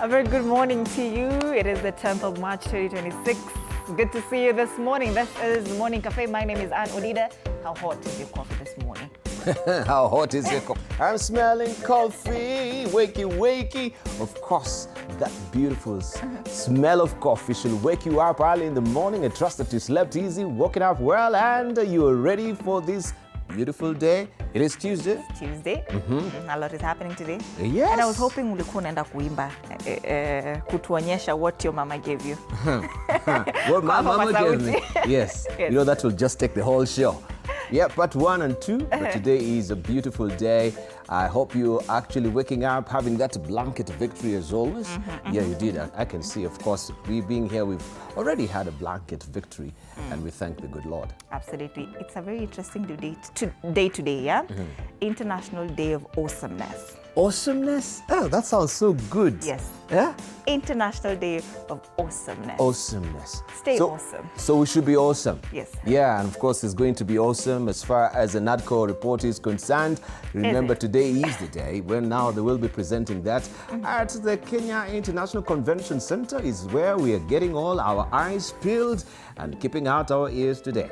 A very good morning to you. It is the 10th of March 2026. Good to see you this morning. This is Morning Cafe. My name is Anne Odida. How hot is your coffee this morning? How hot is your coffee? I'm smelling coffee. Wakey, wakey. Of course, that beautiful smell of coffee should wake you up early in the morning. I trust that you slept easy, woken up well, and you are ready for this beautiful day. It is Tuesday. It's Tuesday. A lot is happening today. Yes. And I was hoping ulikuwa unaenda kuimba kutuonyesha what your mama gave you. What my mama gave me. Yes. You know, that will just take the whole show. Yeah, part 1 and 2. But today is a beautiful day. I hope you're actually waking up, having that blanket victory as always. Yeah, you did. I can see, of course, we being here, we've already had a blanket victory, and we thank the good Lord. Absolutely. It's a very interesting day today, yeah? International Day of Awesomeness. Awesomeness? Oh, that sounds so good. Yes. Yeah? International Day of Awesomeness. Awesomeness. Stay awesome. So we should be awesome. Yes. Yeah, and of course it's going to be awesome as far as the NADCO report is concerned. Remember, today is the day when now they will be presenting that at the Kenya International Convention Center is where we are getting all our eyes peeled and keeping out our ears today.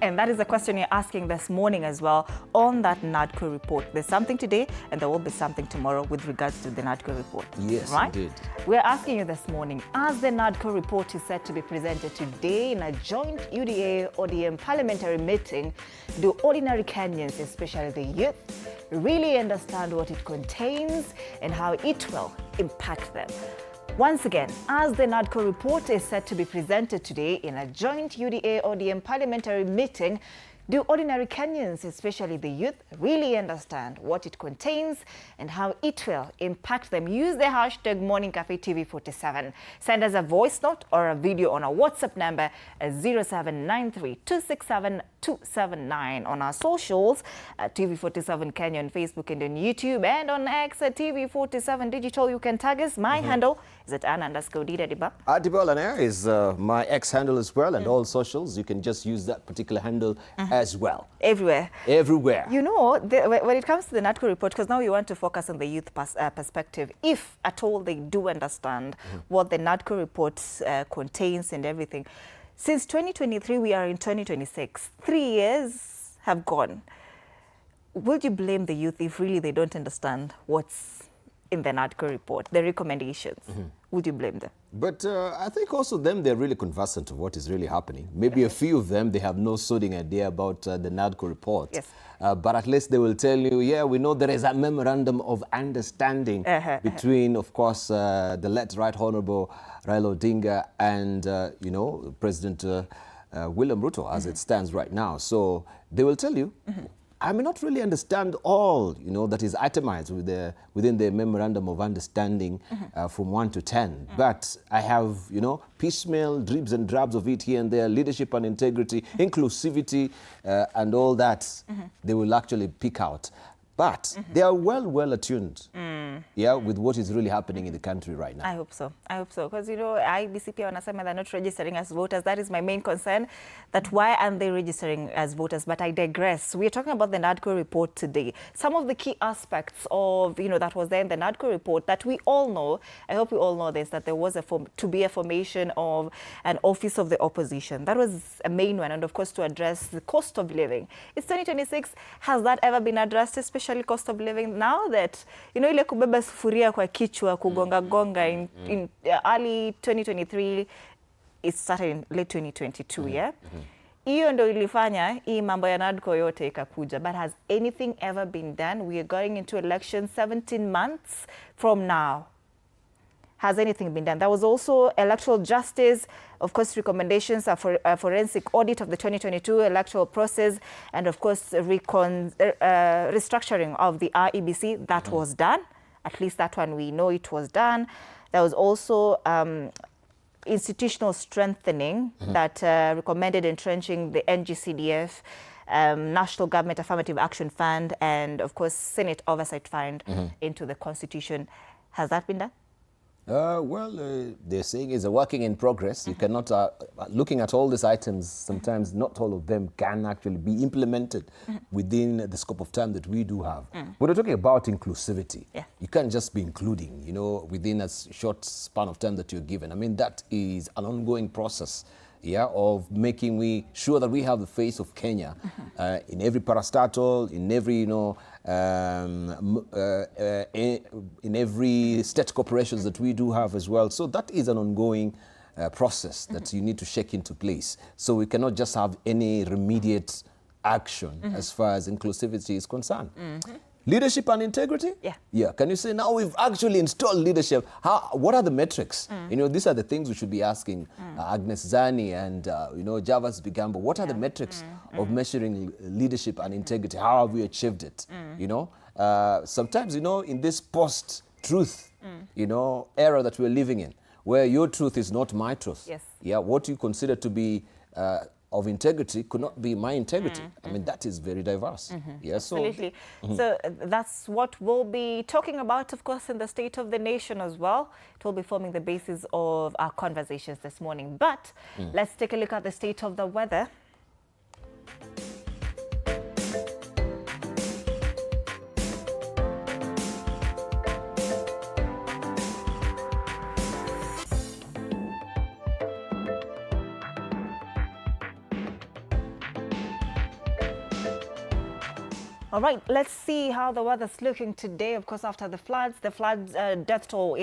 And that is the question you're asking this morning as well on that NADCO report. There's something today and there will be something tomorrow with regards to the NADCO report. Yes, right? indeed. We're asking you this morning, as the NADCO report is set to be presented today in a joint UDA-ODM parliamentary meeting, do ordinary Kenyans, especially the youth, really understand what it contains and how it will impact them? Once again, as the NADCO report is set to be presented today in a joint UDA-ODM parliamentary meeting, do ordinary Kenyans, especially the youth, really understand what it contains and how it will impact them? Use the hashtag MorningCafeTV47. Send us a voice note or a video on our WhatsApp number at 0793-267-279. On our socials at TV47 Kenya on Facebook and on YouTube, and on X at TV47 Digital. You can tag us. My handle is at Anna_Odida. Adibolaner is my X handle as well, and all socials. You can just use that particular handle as well. Everywhere. Everywhere. You know, when it comes to the NADCO report, because now we want to focus on the youth perspective, if at all they do understand what the NADCO report contains and everything. Since 2023, we are in 2026. 3 years have gone. Would you blame the youth if really they don't understand what's in the NADCO report, the recommendations? Would you blame them? But I think also they're really conversant of what is really happening. Maybe a few of them, they have no sodding idea about the NADCO report. Yes. But at least they will tell you, yeah, we know there is a memorandum of understanding between, of course, the late Right Honorable Raila Odinga and, you know, President William Ruto as it stands right now. So they will tell you, I may not really understand all, you know, that is itemized within the memorandum of understanding from 1 to 10. But I have, you know, piecemeal dribs and drabs of it here and there, leadership and integrity, inclusivity, and all that they will actually pick out. But they are well attuned, yeah, with what is really happening in the country right now. I hope so. I hope so. Because, you know, IBCP wanasema they're not registering as voters. That is my main concern, that why aren't they registering as voters? But I digress. We're talking about the NADCO report today. Some of the key aspects of, you know, that was there in the NADCO report that we all know, I hope we all know this, that there was to be a formation of an office of the opposition. That was a main one. And of course, to address the cost of living. It's 2026. Has that ever been addressed, especially cost of living? Now that, you know, ile kubeba sufuria kwa kichwa, kugonga in early 2023, it started in late 2022, yeah? hiyo ndo ilifanya hii mambo ya NADCO yote ikakuja. But has anything ever been done? We are going into election 17 months from now. Has anything been done? There was also electoral justice, of course, recommendations for a forensic audit of the 2022 electoral process, and of course, restructuring of the IEBC. That was done. At least that one we know it was done. There was also institutional strengthening that recommended entrenching the NGCDF, National Government Affirmative Action Fund, and of course, Senate Oversight Fund into the Constitution. Has that been done? They're saying it's a working in progress. You cannot, looking at all these items, sometimes not all of them can actually be implemented within the scope of time that we do have. When we're talking about inclusivity, you can't just be including, you know, within a short span of time that you're given. I mean, that is an ongoing process. Of making sure that we have the face of Kenya in every parastatal, in every, you know, in every state corporations that we do have as well. So that is an ongoing process that you need to shake into place. So we cannot just have any immediate action as far as inclusivity is concerned. Leadership and integrity? Yeah. Can you say now we've actually installed leadership? What are the metrics? You know, these are the things we should be asking Agnes Zani and, you know, Javas Bigambo. What are the metrics of measuring leadership and integrity? How have we achieved it? You know, sometimes, you know, in this post-truth, you know, era that we're living in, where your truth is not my truth. What you consider to be of integrity could not be my integrity. I mean, that is very diverse. Absolutely. So that's what we'll be talking about, of course, in the State of the Nation as well. It will be forming the basis of our conversations this morning. But let's take a look at the state of the weather. All right, let's see how the weather's looking today. Of course, after the floods death toll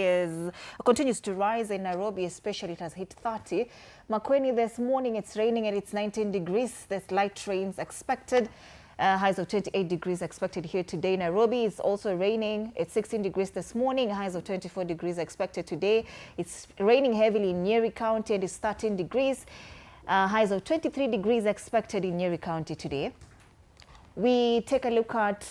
continues to rise in Nairobi, especially it has hit 30. Makueni this morning, it's raining and it's 19 degrees. There's light rains expected. Highs of 28 degrees expected here today. Nairobi is also raining. It's 16 degrees this morning. Highs of 24 degrees expected today. It's raining heavily in Nyeri County and it's 13 degrees. Highs of 23 degrees expected in Nyeri County today. We take a look at,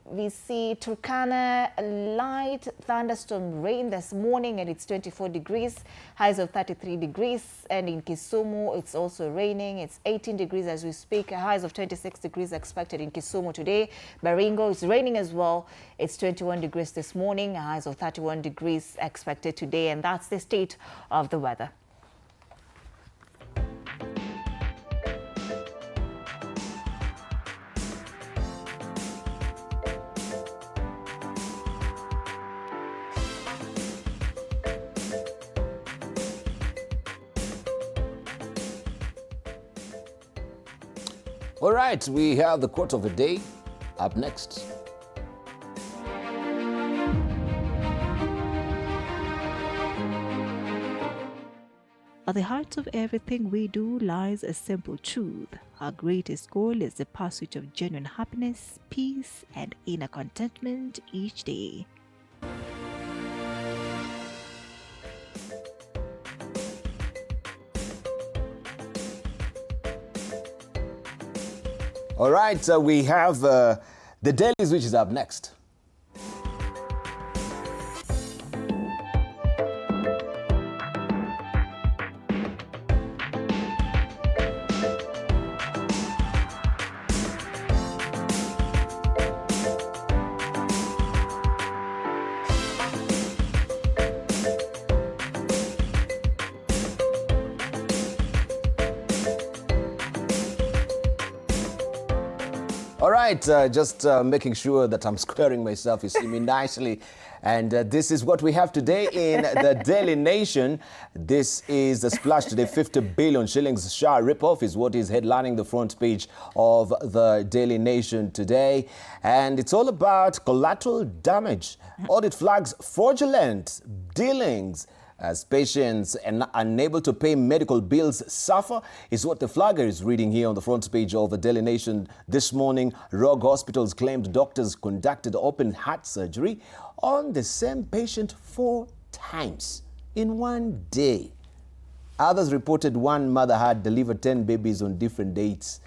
we see Turkana, light thunderstorm rain this morning and it's 24 degrees, highs of 33 degrees. And in Kisumu, it's also raining. It's 18 degrees as we speak, highs of 26 degrees expected in Kisumu today. Baringo is raining as well. It's 21 degrees this morning, highs of 31 degrees expected today. And that's the state of the weather. All right, we have the quote of the day up next. At the heart of everything we do lies a simple truth. Our greatest goal is the pursuit of genuine happiness, peace, and inner contentment each day. All right, we have the dailies, which is up next. All right, just making sure that I'm squaring myself. You see me nicely. And this is what we have today in the Daily Nation. This is the splash today. 50 billion shillings SHA ripoff is what is headlining the front page of the Daily Nation today. And it's all about collateral damage. Audit flags fraudulent dealings as patients and unable to pay medical bills suffer, is what the flagger is reading here on the front page of the Daily Nation this morning. Rogue hospitals claimed doctors conducted open heart surgery on the same patient 4 times in one day. Others reported one mother had delivered 10 babies on different dates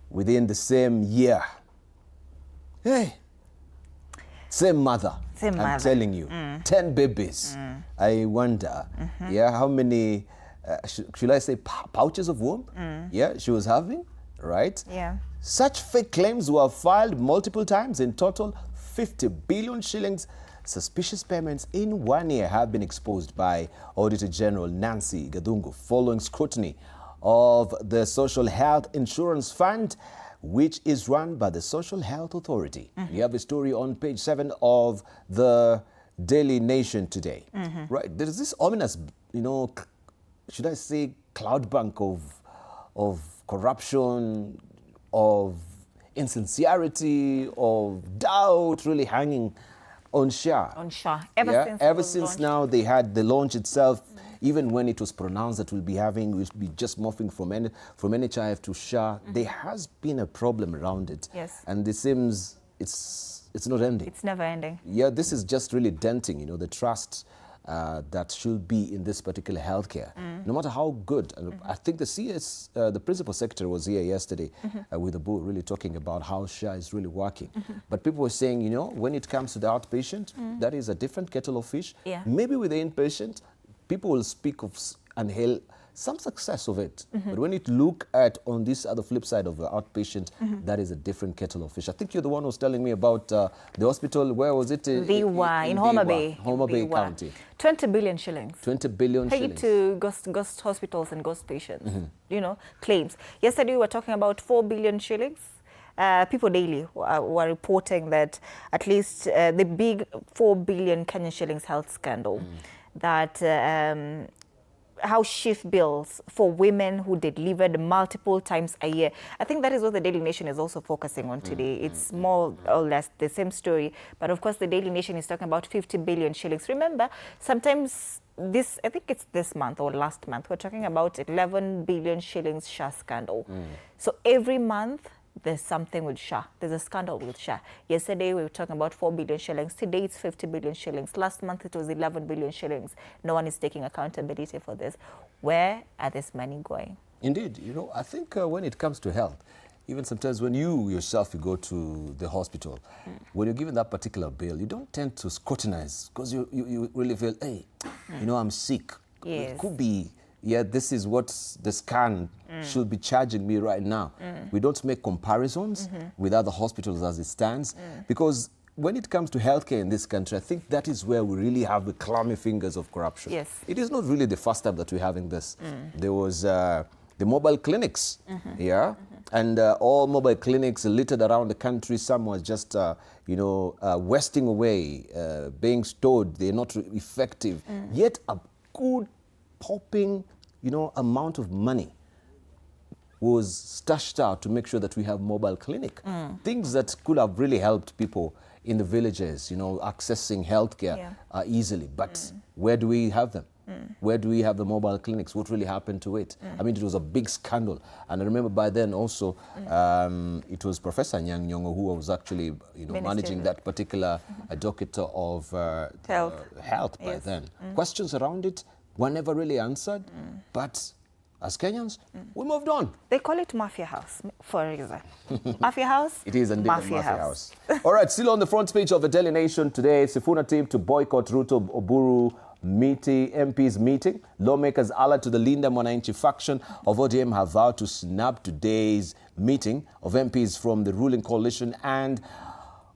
within the same year. Hey, same mother. I'm telling you, 10 babies. I wonder, how many, should I say pouches of womb? She was having, right? Yeah. Such fake claims were filed multiple times. In total, 50 billion shillings suspicious payments in 1 year have been exposed by Auditor General Nancy Gadungu following scrutiny of the Social Health Insurance Fund, which is run by the Social Health Authority. You have a story on page 7 of the Daily Nation today. Right, there is this ominous, should I say, cloud bank of corruption, of insincerity, of doubt really hanging on SHA. On SHA. Ever since now they had the launch itself. Even when it was pronounced that we'll be just morphing from NHIF to SHA, there has been a problem around it. Yes. And it seems it's not ending. It's never ending. Yeah, this is just really denting, the trust that should be in this particular healthcare, no matter how good. And I think the principal secretary was here yesterday with the board really talking about how SHA is really working. But people were saying, when it comes to the outpatient, that is a different kettle of fish. Yeah. Maybe with the inpatient, people will speak of and hail some success of it. But when you look at on this other flip side of the outpatient, that is a different kettle of fish. I think you're the one who was telling me about the hospital. Where was it? In Homa Bay. Homa Bay County. 20 billion shillings. 20 billion paid shillings. to ghost hospitals and ghost patients. Claims. Yesterday we were talking about 4 billion shillings. People daily were reporting that at least the big 4 billion Kenyan shillings health scandal, that how shift bills for women who delivered multiple times a year. I think that is what the Daily Nation is also focusing on today. It's more or less the same story. But of course, the Daily Nation is talking about 50 billion shillings. Remember, sometimes I think it's this month or last month, we're talking about 11 billion shillings SHA scandal. So every month, there's something with SHA. There's a scandal with SHA. Yesterday, we were talking about 4 billion shillings. Today, it's 50 billion shillings. Last month, it was 11 billion shillings. No one is taking accountability for this. Where are this money going? Indeed. I think when it comes to health, even sometimes when you yourself, you go to the hospital, when you're given that particular bill, you don't tend to scrutinize because you really feel, hey, I'm sick. Yes. It could be, this is what the scan should be charging me right now. We don't make comparisons with other hospitals as it stands because when it comes to healthcare in this country, I think that is where we really have the clammy fingers of corruption. Yes. It is not really the first time that we're having this. There was the mobile clinics, and all mobile clinics littered around the country. Some was just, wasting away, being stored. They're not effective. Yet a good popping, amount of money was stashed out to make sure that we have mobile clinic. Things that could have really helped people in the villages, accessing healthcare easily. But where do we have them? Where do we have the mobile clinics? What really happened to it? I mean, it was a big scandal. And I remember by then also, it was Professor Nyang' Nyong'o who was actually, managing that particular docket of health by then. Questions around it were never really answered, but as Kenyans, we moved on. They call it Mafia House for a reason. Mafia House? It is indeed Mafia House. All right, still on the front page of the Daily Nation today, Sifuna team to boycott Ruto Oburu MP's meeting. Lawmakers allied to the Linda Mwananchi faction of ODM have vowed to snap today's meeting of MPs from the ruling coalition and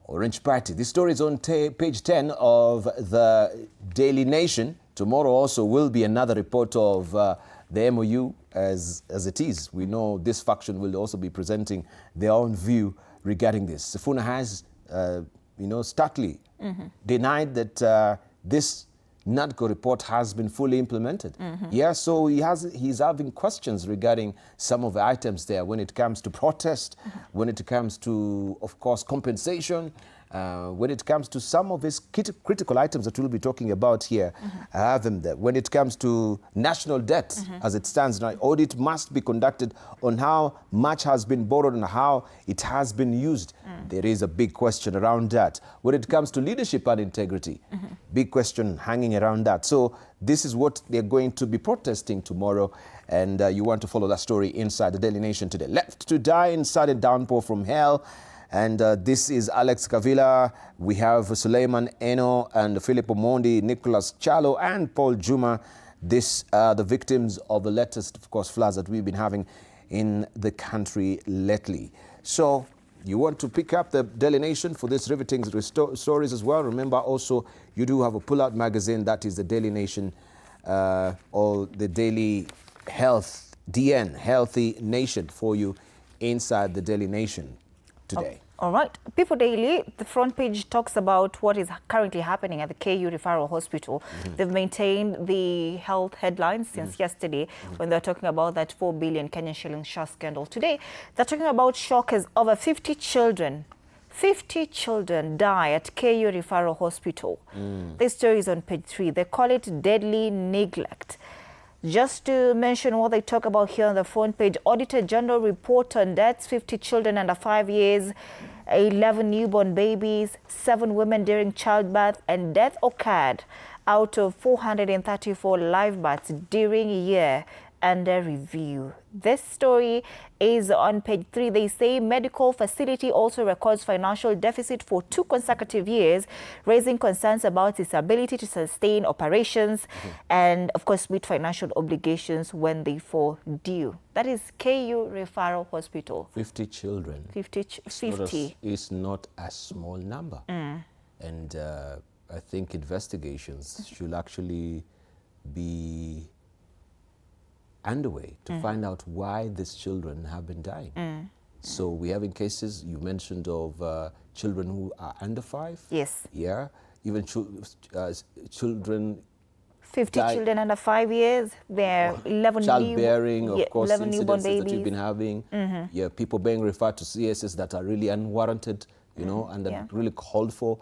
Orange Party. This story is on page 10 of the Daily Nation. Tomorrow also will be another report of the MOU as it is. We know this faction will also be presenting their own view regarding this. Sifuna has, starkly denied that this NADCO report has been fully implemented. So he's having questions regarding some of the items there when it comes to protest, when it comes to, of course, compensation, When it comes to some of these critical items that we'll be talking about here, I have them there. When it comes to national debt, as it stands now, audit must be conducted on how much has been borrowed and how it has been used. There is a big question around that. When it comes to leadership and integrity, big question hanging around that. So this is what they're going to be protesting tomorrow, and you want to follow that story inside the Daily Nation today. Left to die in sudden downpour from hell. And this is Alex Kavila. We have Suleiman Eno and Philip Omondi, Nicholas Chalo and Paul Juma. This are the victims of the latest, of course, floods that we've been having in the country lately. So you want to pick up the Daily Nation for this riveting stories as well. Remember also, you do have a pull-out magazine. That is the Daily Nation or the Daily Health, DN, Healthy Nation for you inside the Daily Nation today. All right. People Daily, the front page talks about what is currently happening at the KU Referral Hospital. They've maintained the health headlines since yesterday when they're talking about that 4 billion Kenyan shillings share scandal. Today, they're talking about shock as over 50 children die at KU Referral Hospital. This story is on page 3. They call it deadly neglect. Just to mention what they talk about here on the front page, Auditor General report on deaths, 50 children under 5 years, 11 newborn babies, 7 women during childbirth, and death occurred out of 434 live births during a year under review. This story is on page 3. They say medical facility also records financial deficit for 2 consecutive years, raising concerns about its ability to sustain operations and, of course, meet financial obligations when they fall due. That is KU Referral Hospital. 50 children. 50. It's not a small number. And I think investigations should actually be underway to find out why these children have been dying. So we have in cases you mentioned of children who are under 5. Yes. Yeah. Even children. 50 children under 5 years. There are 11 childbearing, of course, 11 newborn babies that you've been having. Yeah, people being referred to CSS that are really unwarranted, you know, and that really called for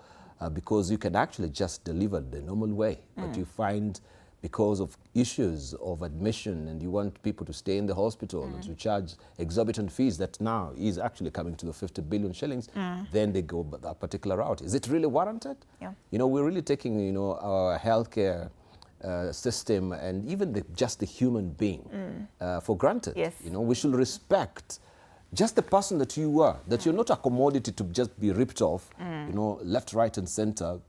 because you can actually just deliver the normal way, but you find because of issues of admission and you want people to stay in the hospital and to charge exorbitant fees that now is actually coming to the 50 billion shillings, then they go that particular route. Is it really warranted? Yeah. You know, we're really taking, you know, our healthcare system and even just the human being for granted. Yes. You know, we should respect just the person that you are, that you're not a commodity to just be ripped off, you know, left, right, and center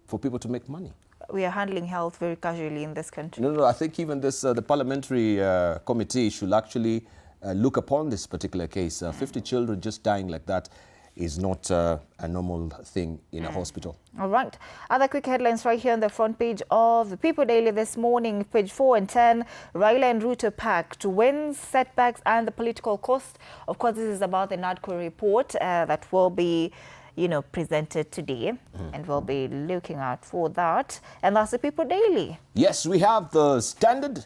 for people to make money. We are handling health very casually in this country. No, I think even this, the parliamentary committee should actually look upon this particular case. 50 children just dying like that is not a normal thing in a hospital. All right. Other quick headlines right here on the front page of the People Daily this morning, page 4 and 10. Raila and Ruto pact, wins, setbacks, and the political cost. Of course, this is about the NADCO report that will be, you know, presented today, and we'll be looking out for that. And that's the People Daily. Yes, we have the standard,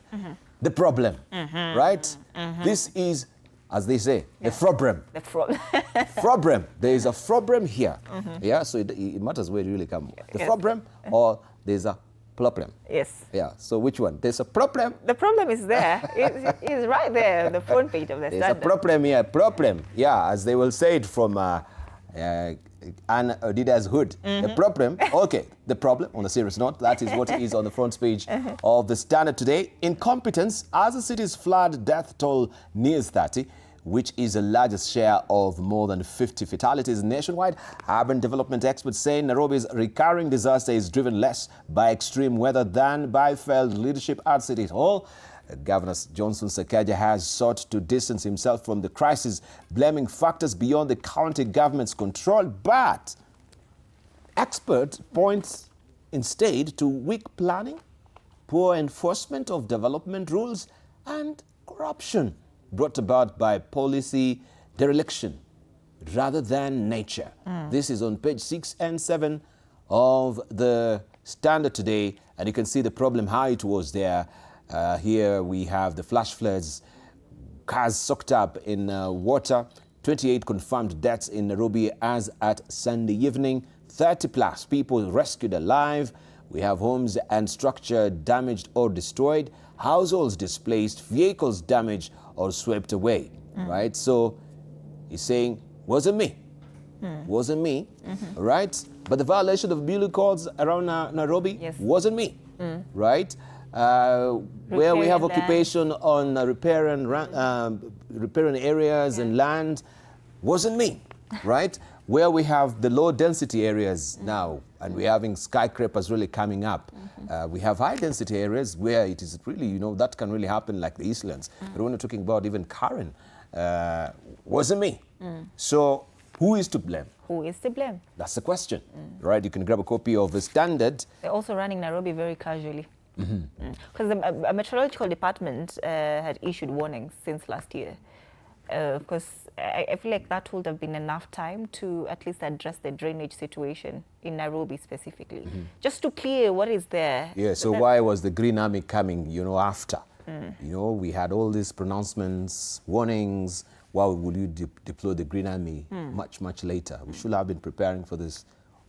the problem, right? This is, as they say, the problem. The problem. Problem. There is a problem here. Yeah, so it matters where you really come. The problem or there's a problem. Yes. Yeah, so which one? There's a problem. The problem is there. It's right there on the front page of the There's standard. a problem here, problem. Yeah, as they will say it from Anne Adida's hood. The problem, okay, the problem, on a serious note, that is what is on the front page of the Standard today. Incompetence as the city's flood death toll nears 30, which is the largest share of more than 50 fatalities nationwide. Urban development experts say Nairobi's recurring disaster is driven less by extreme weather than by failed leadership at City Hall. Governor Johnson Sakaja has sought to distance himself from the crisis, blaming factors beyond the county government's control. But expert points instead to weak planning, poor enforcement of development rules, and corruption brought about by policy dereliction rather than nature. This is on page 6 and 7 of the Standard today, and you can see the problem, how it was there. Here we have the flash floods, cars soaked up in water, 28 confirmed deaths in Nairobi as at Sunday evening, 30 plus people rescued alive. We have homes and structure damaged or destroyed, households displaced, vehicles damaged or swept away, right? So he's saying, wasn't me. Wasn't me, right? But the violation of building codes around Nairobi wasn't me, right? Where we have occupation on riparian areas and land wasn't me, right? Where we have the low density areas now, and we're having skyscrapers really coming up. We have high density areas where it is really, you know, that can really happen, like the Eastlands. But when we're talking about even Karen, wasn't me. So who is to blame? Who is to blame? That's the question, right? You can grab a copy of the Standard. They're also running Nairobi very casually. Because the meteorological department had issued warnings since last year. Of course, I feel like that would have been enough time to at least address the drainage situation in Nairobi specifically. Just to clear what is there. Yeah, so why was the Green Army coming, you know, after? You know, we had all these pronouncements, warnings. Why would you deploy the Green Army much, much later? We should have been preparing for this.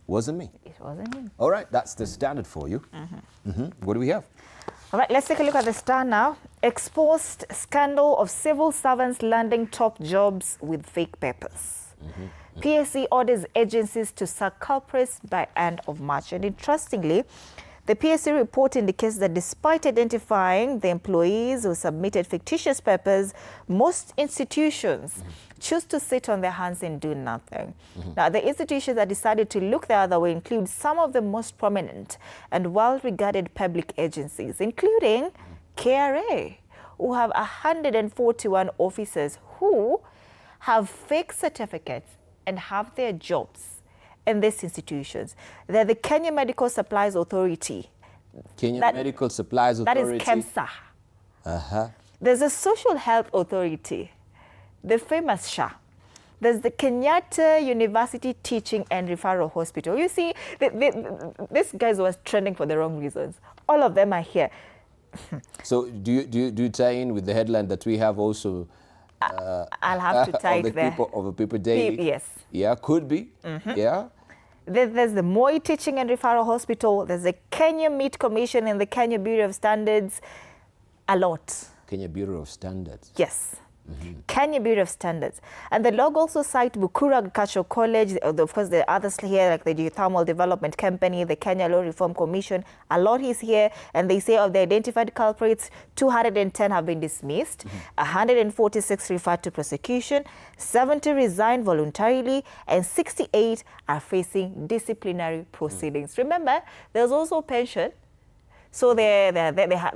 Wasn't me. It wasn't me. All right, that's the Standard for you. What do we have? All right, let's take a look at the Star now. Exposed scandal of civil servants landing top jobs with fake papers. PSC orders agencies to sack culprits by end of March. And interestingly, the PSC report indicates that despite identifying the employees who submitted fictitious papers, most institutions choose to sit on their hands and do nothing. Now, the institutions that decided to look the other way include some of the most prominent and well-regarded public agencies, including KRA, who have 141 officers who have fake certificates and have their jobs in these institutions. They're the Kenya Medical Supplies Authority. Kenya Medical Supplies Authority. That is KEMSA. There's a Social Health Authority, the famous SHA. There's the Kenyatta University Teaching and Referral Hospital. You see, this guys was trending for the wrong reasons. All of them are here. So do you tie in with the headline that we have also? I'll have to tie it there. Of the People Daily? Yes. Yeah, could be. Yeah. There's the Moi Teaching and Referral Hospital. There's the Kenya Meat Commission and the Kenya Bureau of Standards. A lot. Kenya Bureau of Standards. Yes. Kenya Bureau of Standards. And the log also cite Bukuru Agricultural College, of course the others here like the Geothermal Development Company, the Kenya Law Reform Commission. A lot is here, and they say of the identified culprits, 210 have been dismissed, 146 referred to prosecution, 70 resigned voluntarily, and 68 are facing disciplinary proceedings. Remember, there's also pension. So they're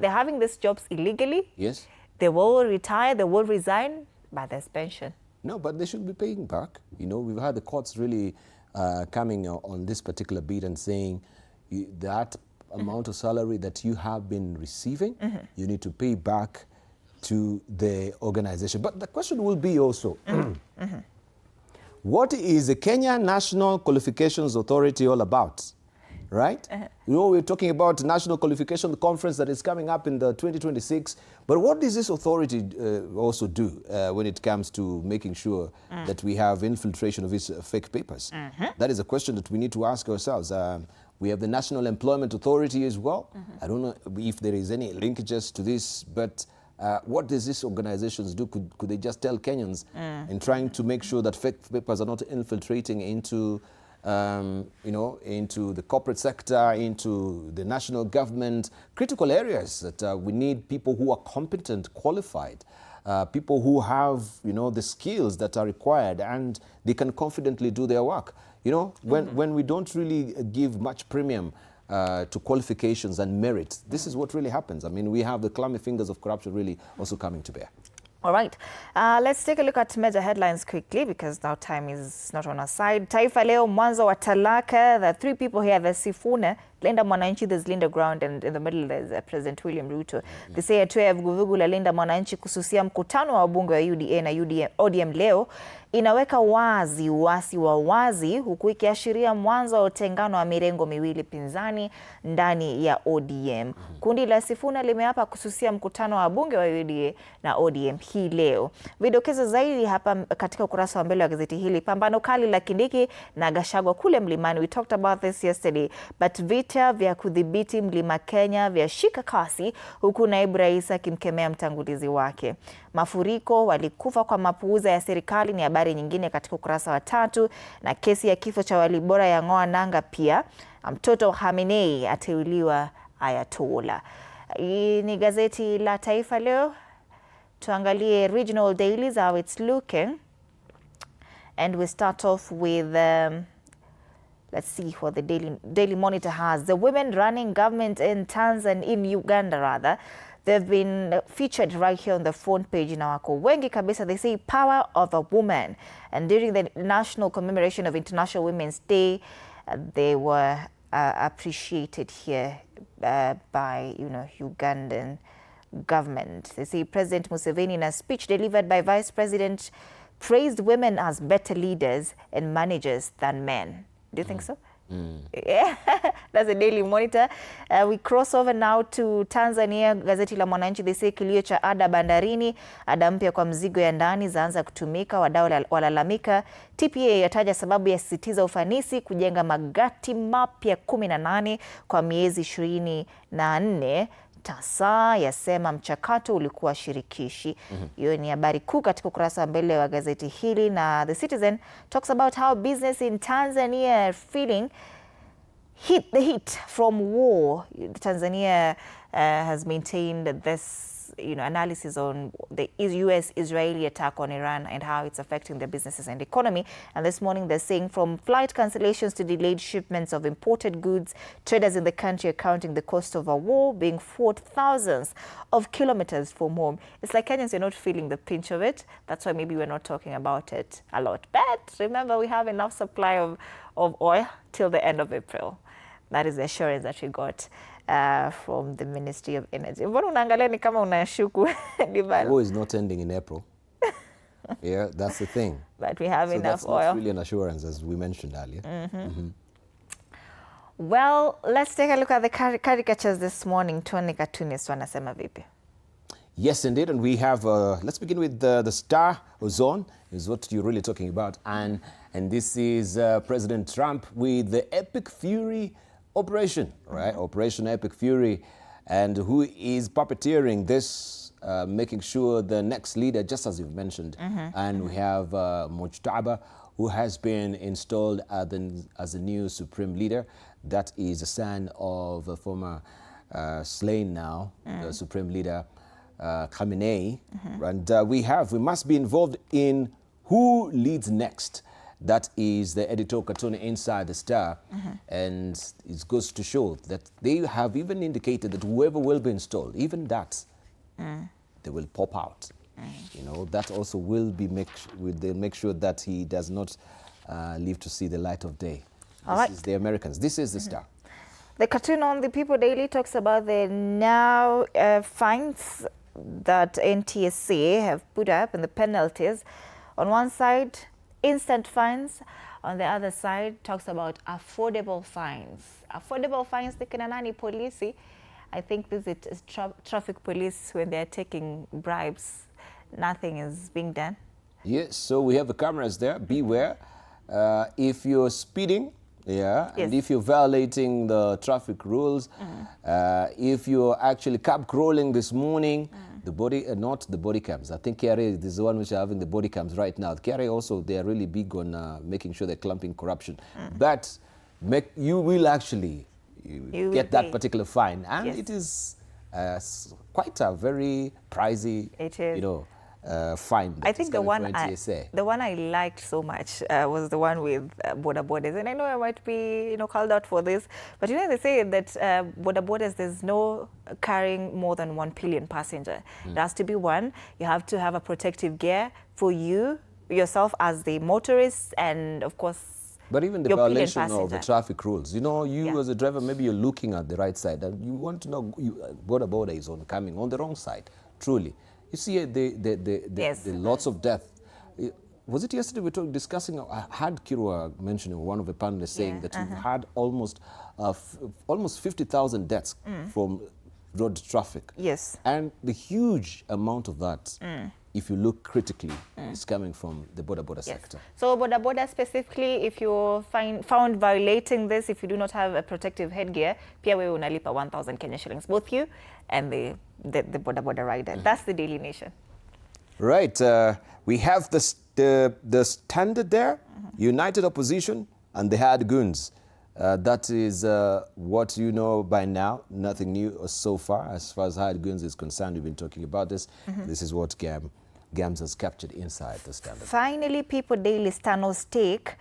having these jobs illegally. Yes. They will retire, they will resign, but there's pension. No, but they should be paying back. You know, we've had the courts really coming on this particular beat and saying that amount of salary that you have been receiving, you need to pay back to the organization. But the question will be also, what is the Kenya National Qualifications Authority all about? Right? You know, we're talking about the National Qualification Conference that is coming up in the 2026. But what does this authority also do when it comes to making sure that we have infiltration of these fake papers? That is a question that we need to ask ourselves. We have the National Employment Authority as well. I don't know if there is any linkages to this, but what does these organizations do? Could they just tell Kenyans in trying to make sure that fake papers are not infiltrating into you know, into the corporate sector, into the national government, critical areas that we need people who are competent, qualified, people who have, you know, the skills that are required and they can confidently do their work. You know, when we don't really give much premium to qualifications and merit, this is what really happens. I mean, we have the clammy fingers of corruption really also coming to bear. All right, let's take a look at major headlines quickly because now time is not on our side. Taifa leo mwanzo wa talaka. There are three people here. There's Sifuna, Linda Mwananchi, there's Linda Ground, and in the middle there's President William Ruto. They say hatua ya vuguvugu la Linda Mwananchi kususia mkutano wa wabunge wa UDA na ODM leo inaweka wazi uasi wa wazi, huku ikiashiria mwanzo wa utengano wa mirengo miwili pinzani ndani ya ODM. Kundi la Sifuna limeapa kususia mkutano wa bunge wa UDA na ODM hii leo. Vidokezo zaidi hapa katika ukurasa wa mbele wa gazeti hili. Pambano kali la Kindiki na Gachagua kule mlimani. We talked about this yesterday, but vita vya kudhibiti Mlima Kenya vya shika kasi, huku naibu rais akimkemea mtangulizi wake. Mafuriko, walikufa kwa mapuuza ya serikali ni habari nyingine katika ukurasa wa 3, na kesi ya kifo cha Walibora ya ng'oa nanga pia. Mtoto Khamenei ateuliwa Ayatollah. Hii ni gazeti la Taifa Leo. Tuangalie regional dailies, how it's looking. And we start off with let's see what the Daily Monitor has. The women running government in Uganda rather. They've been featured right here on the front page na wako wengi kabisa. They say power of a woman. And during the national commemoration of International Women's Day, they were appreciated here by, Ugandan government. They say President Museveni, in a speech delivered by Vice President, praised women as better leaders and managers than men. Do you think so? Yeah, that's the Daily Monitor. We cross over now to Tanzania. Gazeti la Mwananchi, they say kilio cha ada bandarini, ada mpya kwa mzigo ya ndani zaanza kutumika, wadau walalamika. TPA yataja sababu ya sisitiza ufanisi kujenga magati mapya 18 kwa miezi 24. TASA yasema mchakato ulikuwa shirikishi. Hiyo ni habari kuu katika ukurasa wa mbele wa gazeti hili, na The Citizen talks about how business in Tanzania are feeling the heat from war. Tanzania has maintained this analysis on the US-Israeli attack on Iran and how it's affecting their businesses and economy. And this morning they're saying from flight cancellations to delayed shipments of imported goods, traders in the country are counting the cost of a war being fought thousands of kilometers from home. It's like Kenyans are not feeling the pinch of it. That's why maybe we're not talking about it a lot. But remember, we have enough supply of oil till the end of April. That is the assurance that we got from the Ministry of Energy. Mbona unaangalia ni kama unashuku? War is not ending in April. Yeah, that's the thing. But we have enough oil. That's not really an assurance, as we mentioned earlier. Well, let's take a look at the caricatures this morning. Tuone cartoonists wanasema vipi. Yes, indeed, and we have, let's begin with the star zone, is what you're really talking about. And this is President Trump with the Epic Fury operation, right? Operation Epic Fury, and who is puppeteering this, making sure the next leader, just as you've mentioned. And we have Mujtaba, who has been installed as the new supreme leader. That is the son of a former slain now, the supreme leader, Khamenei. And we must be involved in who leads next. That is the editorial cartoon inside the Star. And it goes to show that they have even indicated that whoever will be installed, even that, they will pop out. That also will be they'll make sure that he does not live to see the light of day. This is the Americans. This is the Star. The cartoon on the People Daily talks about the now fines that NTSA have put up and the penalties. On one side, instant fines. On the other side, talks about affordable fines. Affordable fines, the Kenanani police. I think this is traffic police when they're taking bribes. Nothing is being done. Yes, so we have the cameras there. Beware. If you're speeding, and if you're violating the traffic rules, if you're actually cab crawling this morning, not the body cams. I think KRA is the one which are having the body cams right now. KRA also, they are really big on making sure they're clumping corruption. But you will actually get that particular fine. And it is quite a very pricey, fine. I think the one I liked so much was the one with border borders. And I know I might be called out for this, but they say that border borders, there's no carrying more than 1 billion passenger. It has to be one. You have to have a protective gear for yourself as the motorist, and of course, but even the violation of the traffic rules. As a driver, maybe you're looking at the right side and you want to know border is coming on the wrong side, truly. You see the lots of death. was it yesterday we were discussing, I had Kirwa mentioning, one of the panelists saying that we've had almost 50,000 deaths from road traffic. Yes. And the huge amount of that, if you look critically, is coming from the border sector. So border specifically, if you're found violating this, if you do not have a protective headgear, pia wewe unalipa 1,000 Kenya shillings, both you and the border rider. That's the Daily Nation. Right. We have the standard there, united opposition, and the hard goons. That is what you know by now. Nothing new so far as hard goons is concerned. We've been talking about this. This is what GAMS has captured inside the standard. Finally, People Daily Stano's take.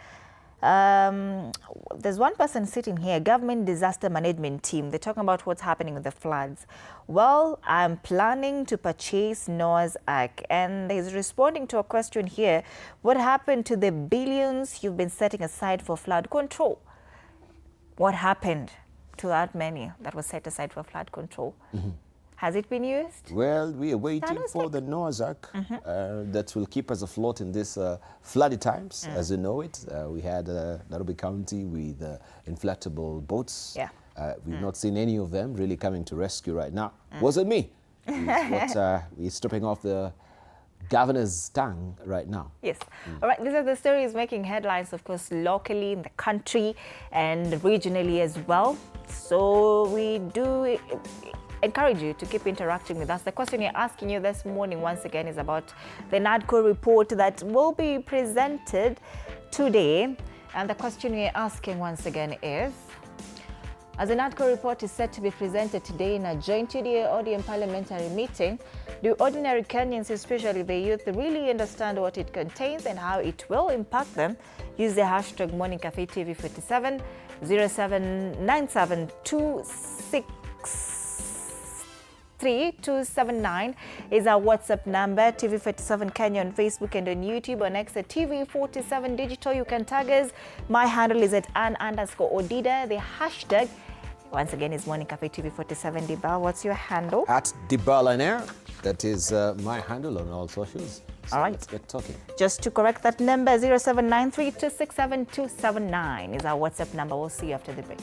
There's one person sitting here, government disaster management team. They're talking about what's happening with the floods. Well, I'm planning to purchase Noah's Ark. And he's responding to a question here. What happened to the billions you've been setting aside for flood control? What happened to that money that was set aside for flood control? Has it been used? Well, we are waiting for the Noah's Ark that will keep us afloat in these floody times, as you know it. We had Nairobi County with inflatable boats. Yeah. We've not seen any of them really coming to rescue right now. Wasn't me. We're stripping off the governor's tongue right now. Yes. All right. These are the stories making headlines, of course, locally in the country and regionally as well. So we do encourage you to keep interacting with us. The question we're asking you this morning, once again, is about the NADCO report that will be presented today. And the question we're asking once again is, as the NADCO report is set to be presented today in a joint UDA-ODM parliamentary meeting, do ordinary Kenyans, especially the youth, really understand what it contains and how it will impact them? Use the hashtag Morning Cafe TV47, 0797263279 is our WhatsApp number. TV47 Kenya on Facebook and on YouTube. On X at TV47 Digital. You can tag us. My handle is at Ann_Odida. The hashtag, once again, is Morning Cafe TV47. Dibal, what's your handle? At Dibalaner. That is my handle on all socials. So all right. Let's get talking. Just to correct that number, 0793267279 is our WhatsApp number. We'll see you after the break.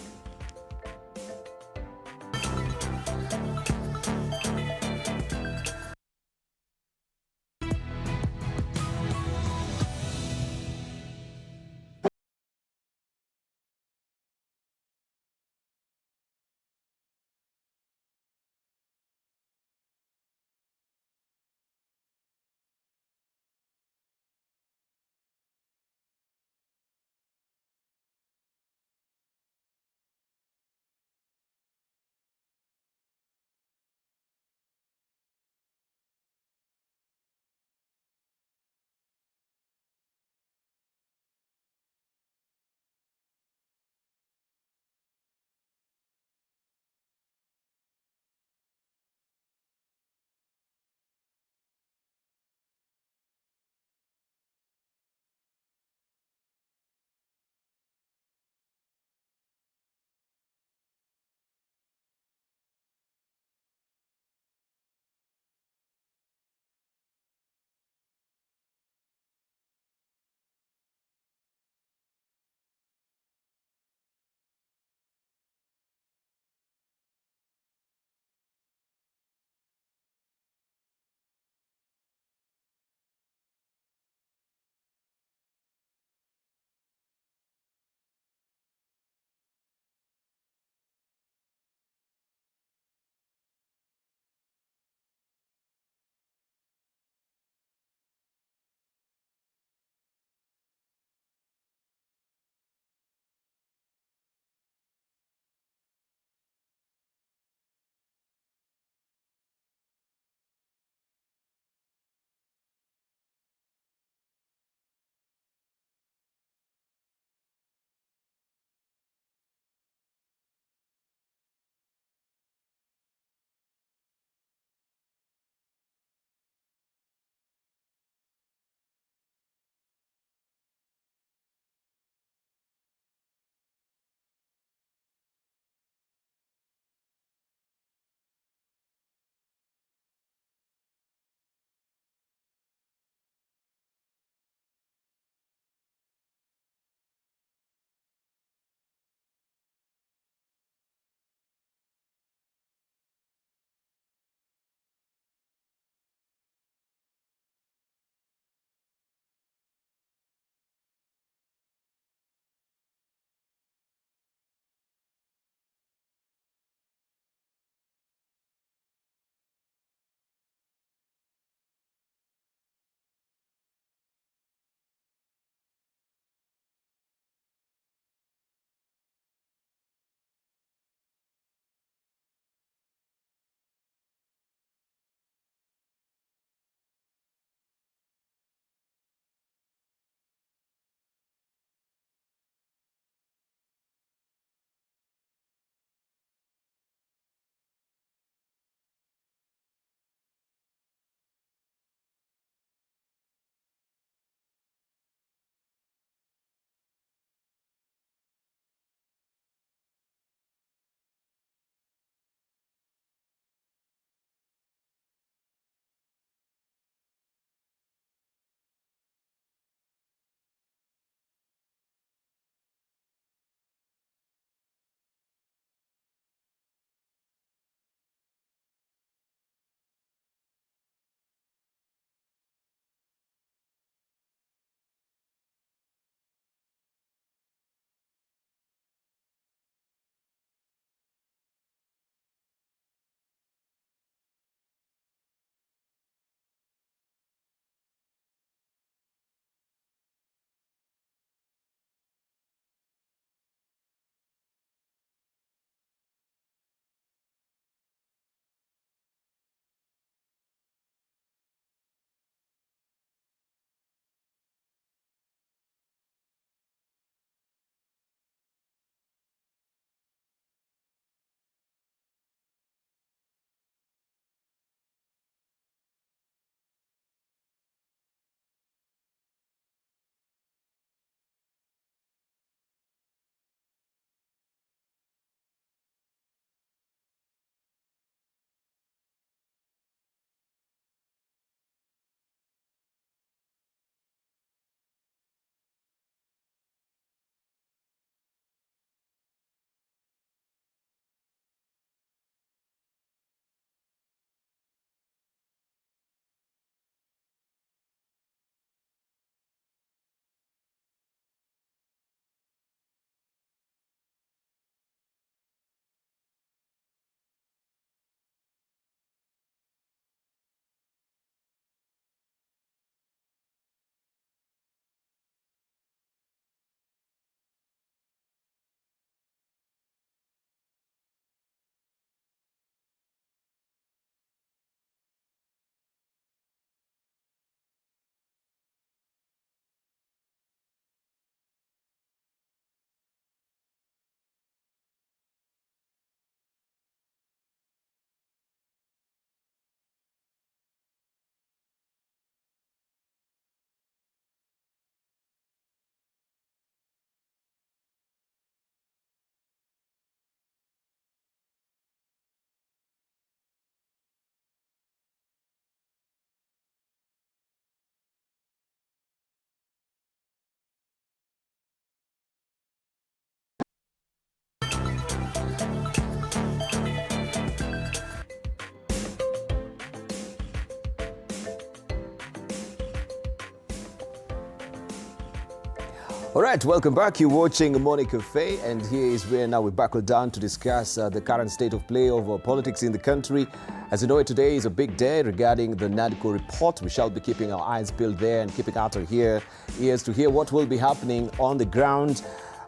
All right, welcome back. You're watching Morning Cafe, and here is where now we buckle down to discuss the current state of play of politics in the country. As you know, today is a big day regarding the NADCO report. We shall be keeping our eyes peeled there and keeping out our ears to hear what will be happening on the ground.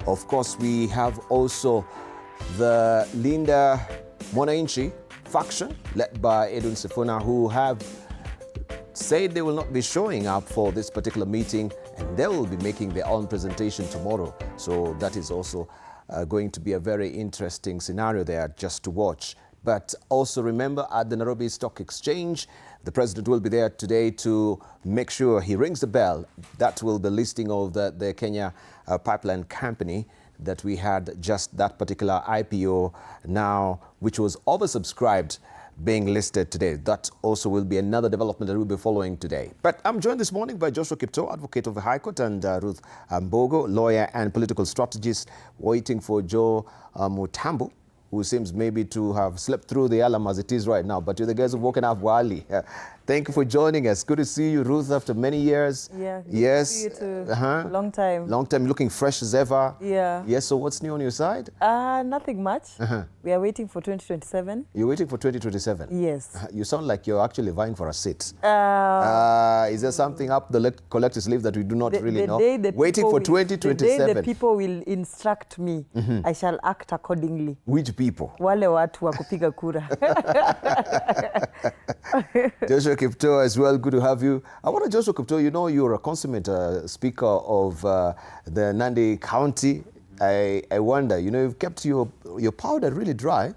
Of course, we have also the Linda Mwananchi faction led by Edwin Sifuna, who have said they will not be showing up for this particular meeting, and they will be making their own presentation tomorrow. So that is also going to be a very interesting scenario there just to watch. But also remember, at the Nairobi Stock Exchange, the president will be there today to make sure he rings the bell. That will be the listing of the Kenya Pipeline Company that we had, just that particular IPO now, which was oversubscribed, being listed today. That also will be another development that we'll be following today. But I'm joined this morning by Joshua Kipto, advocate of the High Court, and Ruth Mbogo, lawyer and political strategist, waiting for Joe Mutambo, who seems maybe to have slept through the alarm as it is right now. But you're the guys who've woken up early. Thank you for joining us. Good to see you, Ruth, after many years. Yeah, good yes. to see you too. Long time. Long time, looking fresh as ever. Yeah. Yes, so what's new on your side? Nothing much. We are waiting for 2027. You're waiting for 2027? Yes. You sound like you're actually vying for a seat. Is there something up the collector's sleeve that we do not really know? Waiting for 2027. The day the people will instruct me, I shall act accordingly. Which people? Wale watu wa kupiga kura. Joshua Kipto as well, good to have you. I want to, Joshua Kipto, you know you're a consummate speaker of the Nandi County. I wonder, you know, you've kept your powder really dry.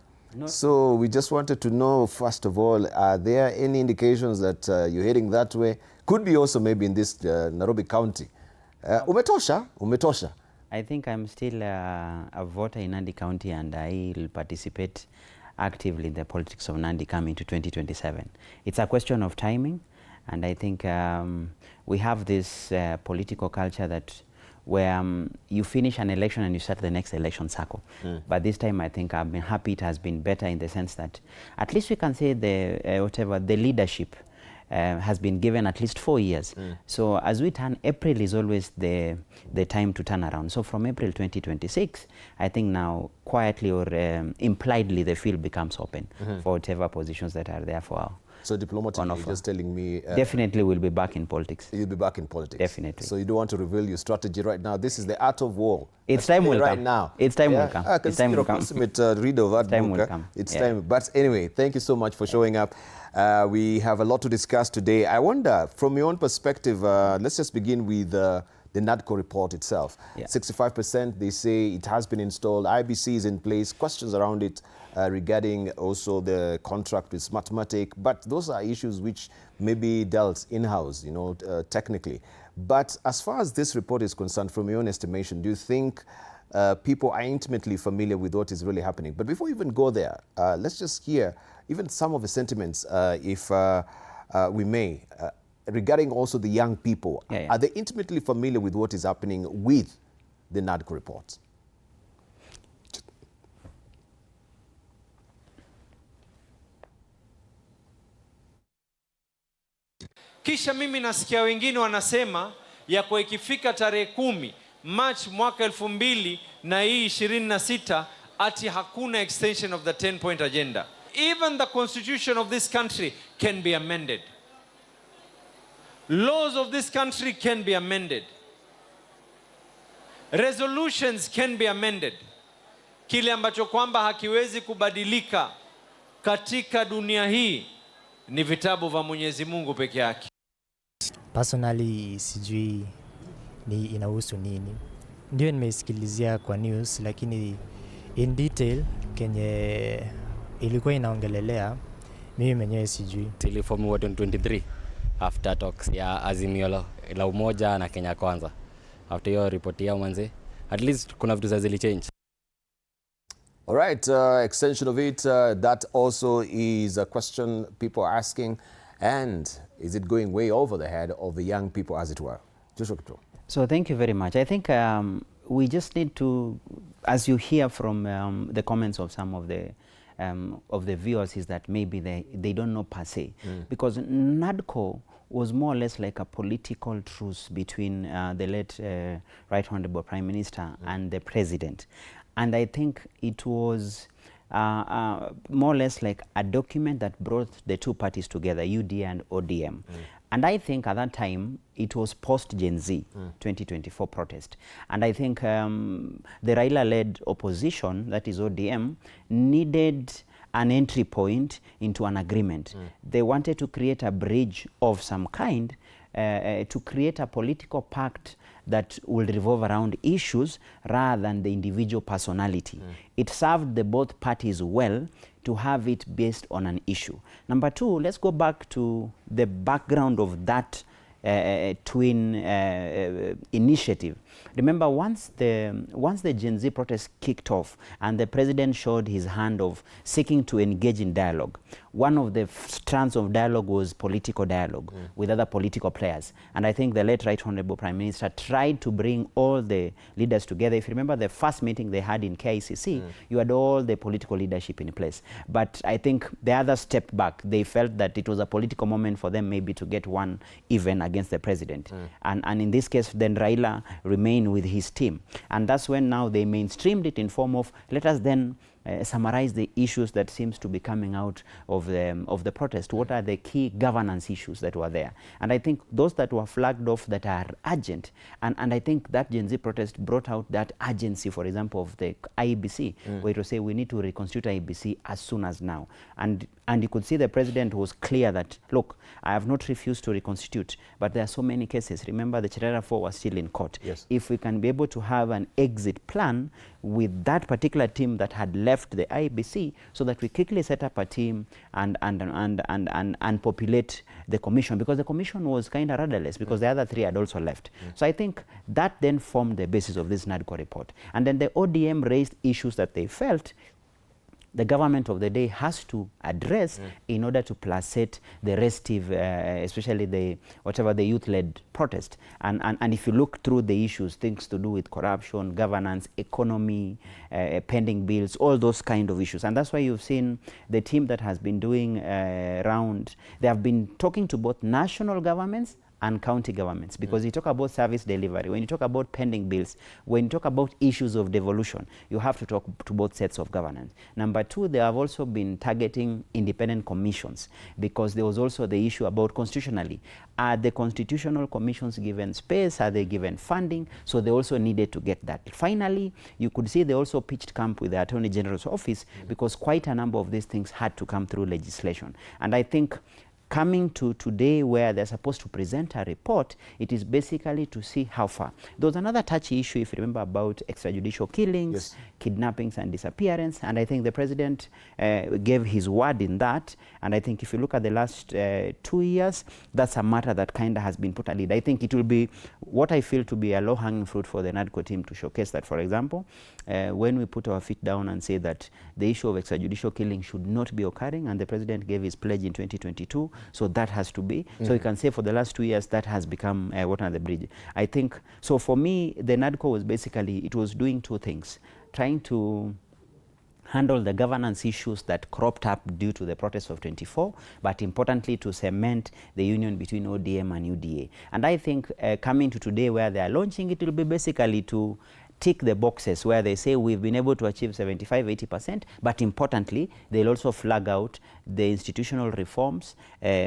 So we just wanted to know, first of all, are there any indications that you're heading that way? Could be also maybe in this Nairobi County. Umetosha? I think I'm still a voter in Nandi County, and I will participate actively in the politics of Nandi coming to 2027. It's a question of timing, and I think we have this political culture that where you finish an election and you start the next election cycle. But this time I think I've been happy it has been better in the sense that at least we can say the leadership has been given at least 4 years. So as we turn, April is always the time to turn around. So from April 2026, I think now quietly or impliedly the field becomes open for whatever positions that are there for our. So diplomatically, you're just telling me... definitely we'll be back in politics. You'll be back in politics. Definitely. So you don't want to reveal your strategy right now. This is the art of war. It's time will right come. Now. It's time will come. It's time will come. Consummate reader of that time book. Will come. It's time. But anyway, thank you so much for showing up. We have a lot to discuss today. I wonder, from your own perspective, let's just begin with the NADCO report itself. 65%, they say it has been installed. IBC is in place. Questions around it regarding also the contract with Smartmatic. But those are issues which may be dealt in-house, you know, technically. But as far as this report is concerned, from your own estimation, do you think people are intimately familiar with what is really happening? But before we even go there, let's just hear even some of the sentiments, if we may, regarding also the young people. Are they intimately familiar with what is happening with the NADCO report? Kisha mimi nasikia wengine wanasema ya kwa ikifika tarehe 10 March mwaka 2026 ati hakuna extension of the 10-point agenda. Even the constitution of this country can be amended. Laws of this country can be amended. Resolutions can be amended. Kile ambacho kwamba hakiwezi kubadilika katika dunia hii ni vitabu vya Mwenyezi Mungu peke yake. Personally sijui ni inahusu nini. Ndio nimeisikilizia kwa news, lakini in detail kenye ilikuwa inaongelelea mimi mwenyewe sijui. Iliformiwa 2023 after talks ya Azimio la Umoja na Kenya Kwanza. After hiyo report ya mwanze, at least kuna vitu zili change. All right, extension of it, that also is a question people are asking. And is it going way over the head of the young people, as it were? Joshua Kipto. So thank you very much. I think we just need to, as you hear from the comments of some of the viewers, is that maybe they don't know per se. Because NADCO was more or less like a political truce between the late Right Honorable Prime Minister and the President. And I think it was more or less like a document that brought the two parties together, UDA and ODM. And I think at that time, it was post-Gen Z 2024 protest. And I think the Raila-led opposition, that is ODM, needed an entry point into an agreement. They wanted to create a bridge of some kind to create a political pact that will revolve around issues rather than the individual personality. It served the both parties well to have it based on an issue. Number two, let's go back to the background of that twin initiative. Remember, once the Gen Z protest kicked off and the president showed his hand of seeking to engage in dialogue, one of the strands of dialogue was political dialogue with other political players. And I think the late Right Honorable Prime Minister tried to bring all the leaders together. If you remember the first meeting they had in KICC, you had all the political leadership in place. But I think the others stepped back. They felt that it was a political moment for them maybe to get one even against the president. And in this case, then Raila remained with his team. And that's when now they mainstreamed it in form of, let us then summarize the issues that seems to be coming out of the protest. What are the key governance issues that were there? And I think those that were flagged off that are urgent, and I think that Gen Z protest brought out that urgency, for example, of the IEBC, where it was say we need to reconstitute IEBC as soon as now. And you could see the president was clear that, look, I have not refused to reconstitute, but there are so many cases. Remember, the Cherera 4 was still in court. Yes. If we can be able to have an exit plan with that particular team that had left the IBC, so that we quickly set up a team and populate the commission, because the commission was kind of rudderless because the other three had also left. So I think that then formed the basis of this NADCO report. And then the ODM raised issues that they felt the government of the day has to address in order to placate the restive, especially the youth-led protest. And if you look through the issues, things to do with corruption, governance, economy, pending bills, all those kind of issues. And that's why you've seen the team that has been doing round, they have been talking to both national governments and county governments, because you talk about service delivery, when you talk about pending bills, when you talk about issues of devolution, you have to talk to both sets of governance. Number two, they have also been targeting independent commissions, because there was also the issue about constitutionally, are the constitutional commissions given space, are they given funding? So they also needed to get that. Finally, you could see they also pitched camp with the Attorney General's office, because quite a number of these things had to come through legislation. And I think coming to today, where they're supposed to present a report, it is basically to see how far. There was another touchy issue, if you remember, about extrajudicial killings, kidnappings and disappearance, and I think the president gave his word in that. And I think if you look at the last 2 years, that's a matter that kind of has been put aside. I think it will be what I feel to be a low-hanging fruit for the NADCO team to showcase that, for example, when we put our feet down and say that the issue of extrajudicial killing should not be occurring, and the president gave his pledge in 2022, so that has to be. So you can say for the last 2 years that has become water under the bridge. I think, so for me, the NADCO was basically, it was doing two things, trying to handle the governance issues that cropped up due to the protests of 24, but importantly to cement the union between ODM and UDA. And I think coming to today where they are launching, it will be basically to tick the boxes where they say we've been able to achieve 75–80%, but importantly, they'll also flag out the institutional reforms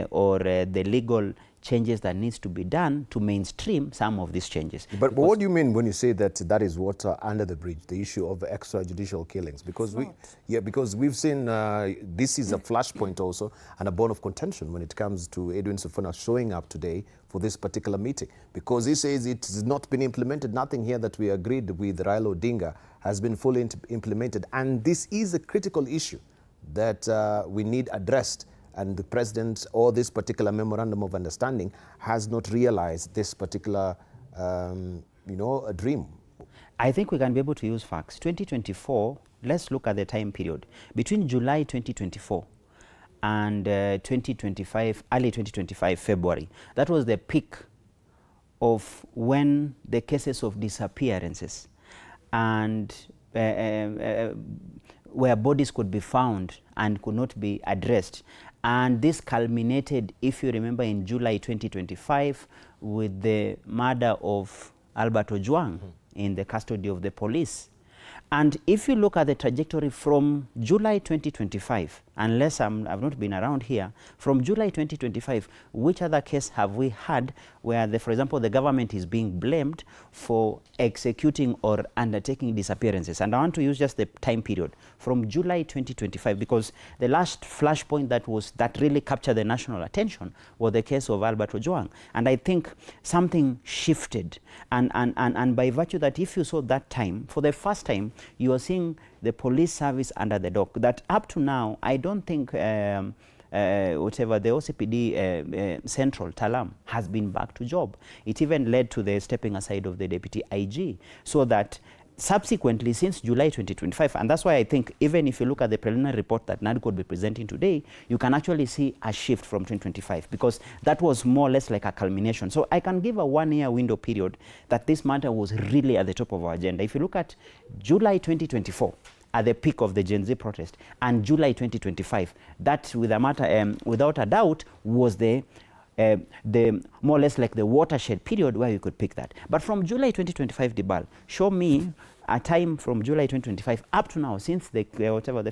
or the legal changes that needs to be done to mainstream some of these changes. But what do you mean when you say that that is water under the bridge, the issue of extrajudicial killings? Because because we've seen this is a flashpoint also and a bone of contention when it comes to Edwin Sifuna showing up today for this particular meeting, because he says it's not been implemented. Nothing here that we agreed with Raila Odinga has been fully implemented, and this is a critical issue that we need addressed. And the president, or this particular memorandum of understanding, has not realized this particular, a dream. I think we can be able to use facts. 2024, let's look at the time period. Between July 2024 and 2025, early 2025, February, that was the peak of when the cases of disappearances and where bodies could be found and could not be addressed, And this culminated, if you remember, in July 2025 with the murder of Albert Ojwang in the custody of the police. And if you look at the trajectory from July 2025, unless I've not been around here, from July 2025, which other case have we had where, for example, the government is being blamed for executing or undertaking disappearances? And I want to use just the time period from July 2025, because the last flashpoint that really captured the national attention was the case of Albert Ojwang. And I think something shifted. And by virtue that, if you saw that time, for the first time, you are seeing the police service under the dock. That up to now, I don't think whatever the OCPD Central Talam has been back to job. It even led to the stepping aside of the deputy IG, so that subsequently, since July 2025, and that's why I think even if you look at the preliminary report that NADCO will be presenting today, you can actually see a shift from 2025, because that was more or less like a culmination. So I can give a 1-year window period that this matter was really at the top of our agenda. If you look at July 2024, at the peak of the Gen Z protest, and July 2025, that with a matter, without a doubt, was the more or less like the watershed period where you could pick that. But from July 2025, Dibal, show me a time from July 2025 up to now, since the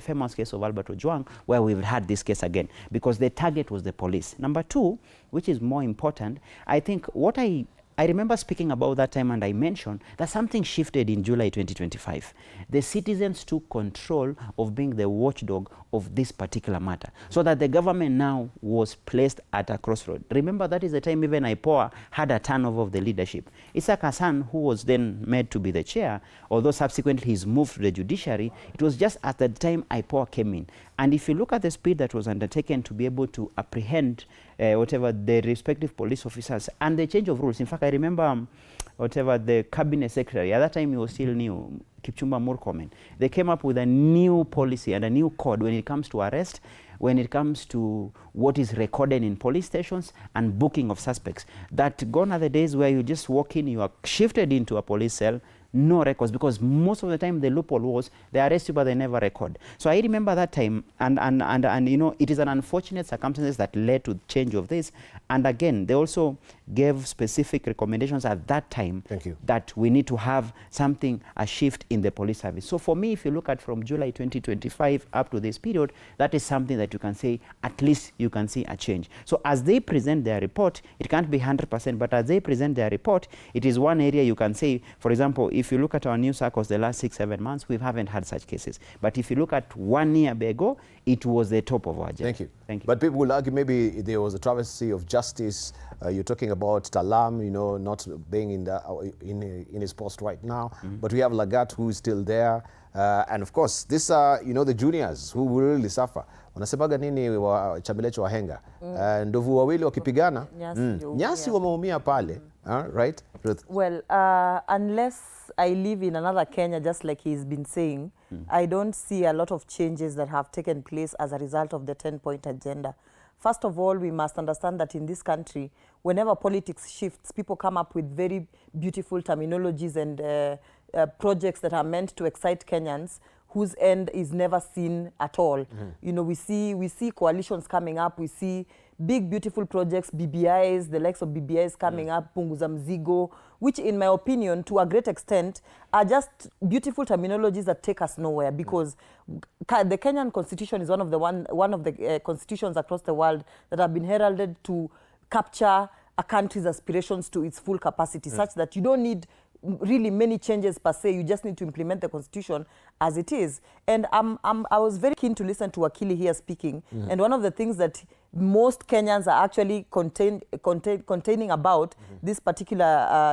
famous case of Albert Ojwang, where we've had this case again, because the target was the police. Number two, which is more important, I think what I remember speaking about that time, and I mentioned that something shifted in July 2025. The citizens took control of being the watchdog of this particular matter, so that the government now was placed at a crossroad. Remember, that is the time even IPOA had a turnover of the leadership. Isaac Hassan, who was then made to be the chair, although subsequently he's moved to the judiciary, it was just at the time IPOA came in. And if you look at the speed that was undertaken to be able to apprehend the respective police officers and the change of rules. In fact, I remember the cabinet secretary, at that time he was still new, Kipchumba Murkomen. They came up with a new policy and a new code when it comes to arrest, when it comes to what is recorded in police stations and booking of suspects. That gone are the days where you just walk in, you are shifted into a police cell, no records, because most of the time the loophole was they arrest you but they never record. So I remember that time, and you know, it is an unfortunate circumstances that led to change of this. And again, they also gave specific recommendations at that time that we need to have something, a shift in the police service. So for me, if you look at from July 2025 up to this period, that is something that you can say, at least you can see a change. So as they present their report, it can't be 100%, but as they present their report, it is one area you can say, for example, if you look at our news cycles the last 6-7 months, we haven't had such cases. But if you look at 1 year ago, it was the top of our agenda. Thank you. Thank you. But people will argue maybe there was a travesty of justice. You're talking about Talam, you know, not being in his post right now. But we have Lagat, who is still there. And of course, these are, you know, the juniors who will really suffer. Wanasemaga nini wa chambilecho wahenga? Ndovu wawili wakipigana, nyasi wameumia pale. Right? Ruth? Well, unless I live in another Kenya, just like he's been saying, I don't see a lot of changes that have taken place as a result of the 10-point agenda. First of all, we must understand that in this country, whenever politics shifts, people come up with very beautiful terminologies and projects that are meant to excite Kenyans, whose end is never seen at all. You know, we see coalitions coming up, we see big beautiful projects, BBIs, the likes of BBIs coming up, Punguza Mzigo, which in my opinion, to a great extent, are just beautiful terminologies that take us nowhere, because the Kenyan constitution is one of the constitutions across the world that have been heralded to capture a country's aspirations to its full capacity, such that you don't need really many changes per se. You just need to implement the constitution as it is. And I was very keen to listen to Wakili here speaking. And one of the things that most Kenyans are actually containing about this particular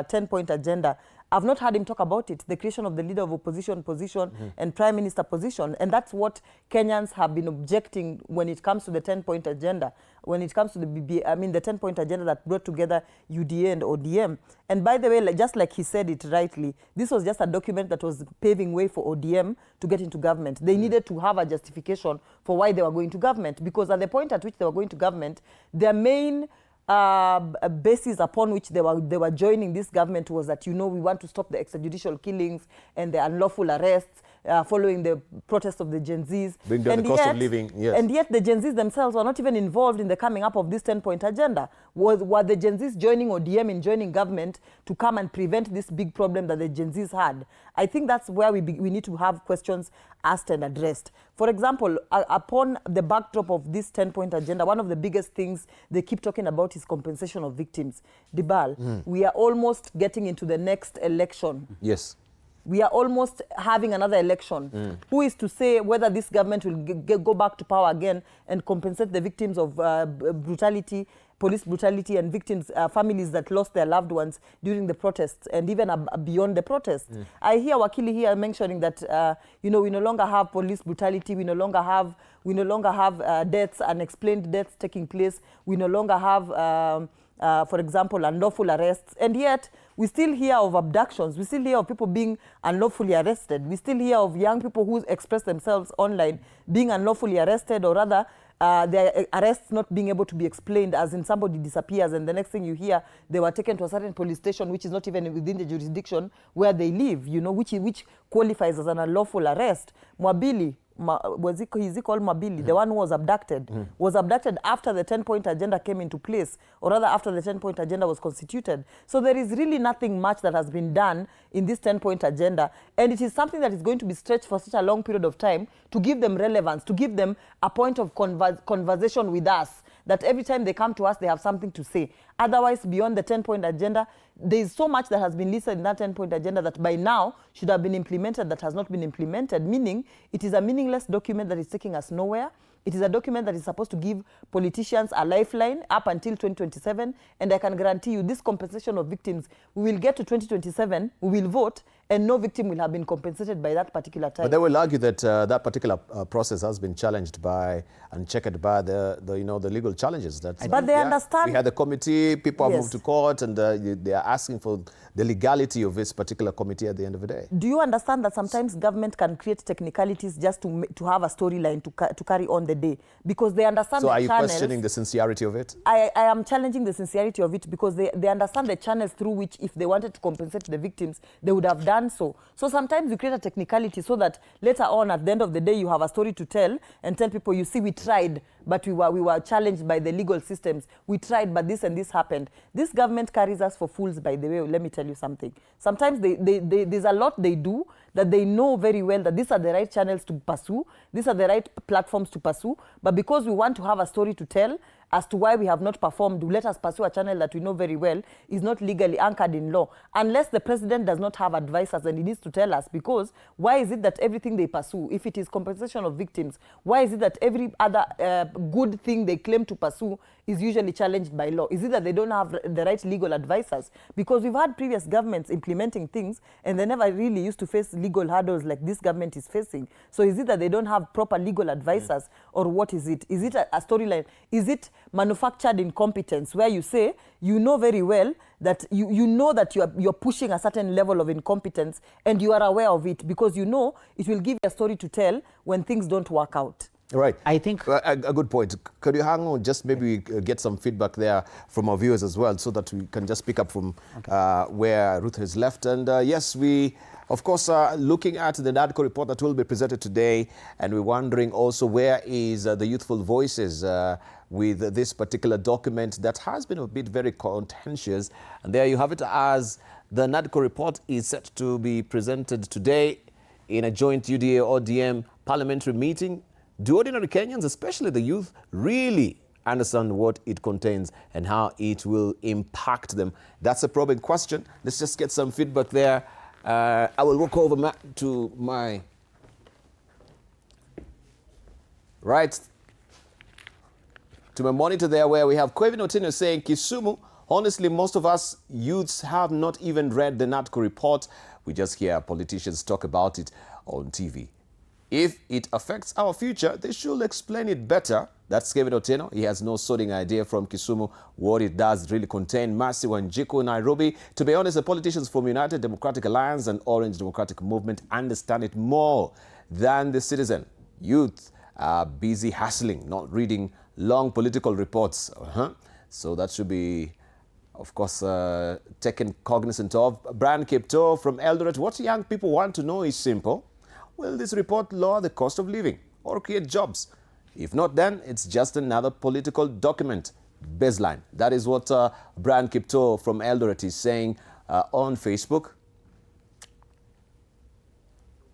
10-point agenda, I've not heard him talk about it, the creation of the leader of opposition position and prime minister position. And that's what Kenyans have been objecting when it comes to the 10-point agenda, when it comes to the the 10-point agenda that brought together UDA and ODM. And by the way, just like he said it rightly, this was just a document that was paving way for ODM to get into government. They needed to have a justification for why they were going to government, because at the point at which they were going to government, their main basis upon which they were joining this government was that, we want to stop the extrajudicial killings and the unlawful arrests following the protests of the Gen Zs. Bring down the cost of living, yes. And yet the Gen Zs themselves were not even involved in the coming up of this 10-point agenda. Were the Gen Zs joining ODM in joining government to come and prevent this big problem that the Gen Zs had? I think that's where we need to have questions asked and addressed. For example, upon the backdrop of this 10-point agenda, one of the biggest things they keep talking about is compensation of victims. Dibal, we are almost getting into the next election. Yes. We are almost having another election. Who is to say whether this government will go back to power again and compensate the victims of brutality, police brutality, and victims, families that lost their loved ones during the protests and even beyond the protests. I hear Wakili here mentioning that we no longer have police brutality. We no longer have deaths, unexplained deaths taking place. We no longer have for example, unlawful arrests, and yet we still hear of abductions. We still hear of people being unlawfully arrested. We still hear of young people who express themselves online being unlawfully arrested, or rather their arrests not being able to be explained, as in somebody disappears and the next thing you hear, they were taken to a certain police station which is not even within the jurisdiction where they live, which qualifies as an unlawful arrest. Mwabili, is he called Mabili, the one who was abducted after the 10-point agenda came into place, or rather after the 10-point agenda was constituted. So there is really nothing much that has been done in this 10-point agenda, and it is something that is going to be stretched for such a long period of time to give them relevance, to give them a point of conversation with us, that every time they come to us, they have something to say. Otherwise, beyond the 10-point agenda, there is so much that has been listed in that 10-point agenda that by now should have been implemented that has not been implemented, meaning it is a meaningless document that is taking us nowhere. It is a document that is supposed to give politicians a lifeline up until 2027, and I can guarantee you this compensation of victims, we will get to 2027, we will vote, and no victim will have been compensated by that particular time. But they will argue that that particular process has been challenged by and checked by the legal challenges. But they understand. We had the committee, people have moved to court, and they are asking for the legality of this particular committee at the end of the day. Do you understand that sometimes government can create technicalities just to have a storyline to carry on the day? Because they understand the channels. So are you questioning the sincerity of it? I am challenging the sincerity of it because they understand the channels through which, if they wanted to compensate the victims, they would have done so. So sometimes you create a technicality so that later on, at the end of the day, you have a story to tell and tell people, you see, we tried, but we were challenged by the legal systems. We tried, but this and this happened. This government carries us for fools, by the way. Let me tell you something. Sometimes there's a lot they do that they know very well that these are the right channels to pursue, these are the right platforms to pursue, but because we want to have a story to tell as to why we have not performed, let us pursue a channel that we know very well is not legally anchored in law, unless the president does not have advisors, and he needs to tell us, because why is it that everything they pursue, if it is compensation of victims, why is it that every other good thing they claim to pursue is usually challenged by law? Is it that they don't have the right legal advisors? Because we've had previous governments implementing things and they never really used to face legal hurdles like this government is facing. So is it that they don't have proper legal advisors, or what is it? Is it a storyline? Is it manufactured incompetence, where you say you know very well that you know that you're pushing a certain level of incompetence and you are aware of it because you know it will give you a story to tell when things don't work out? Right. I think a good point. Could you hang on, just maybe get some feedback there from our viewers as well, so that we can just pick up from where Ruth has left. And yes, we, of course, are looking at the NADCO report that will be presented today, and we're wondering also where is the youthful voices with this particular document that has been a bit very contentious. And there you have it, as the NADCO report is set to be presented today in a joint UDA-ODM parliamentary meeting. Do ordinary Kenyans, especially the youth, really understand what it contains and how it will impact them? That's a probing question. Let's just get some feedback there. I will walk over to my right, to my monitor there, where we have Kevin Otieno saying, Kisumu, honestly, most of us youths have not even read the NADCO report. We just hear politicians talk about it on TV. If it affects our future, they should explain it better. That's Kevin Otieno. He has no sorting idea from Kisumu what it does really contain. Mercy Wanjiku, Nairobi. To be honest, the politicians from United Democratic Alliance and Orange Democratic Movement understand it more than the citizen. Youth are busy hustling, not reading long political reports. So that should be, of course, taken cognizant of. Brian Kipto from Eldoret. What young people want to know is simple. Will this report lower the cost of living or create jobs? If not, then it's just another political document. Baseline. That is what Brian Kipto from Eldoret is saying on Facebook.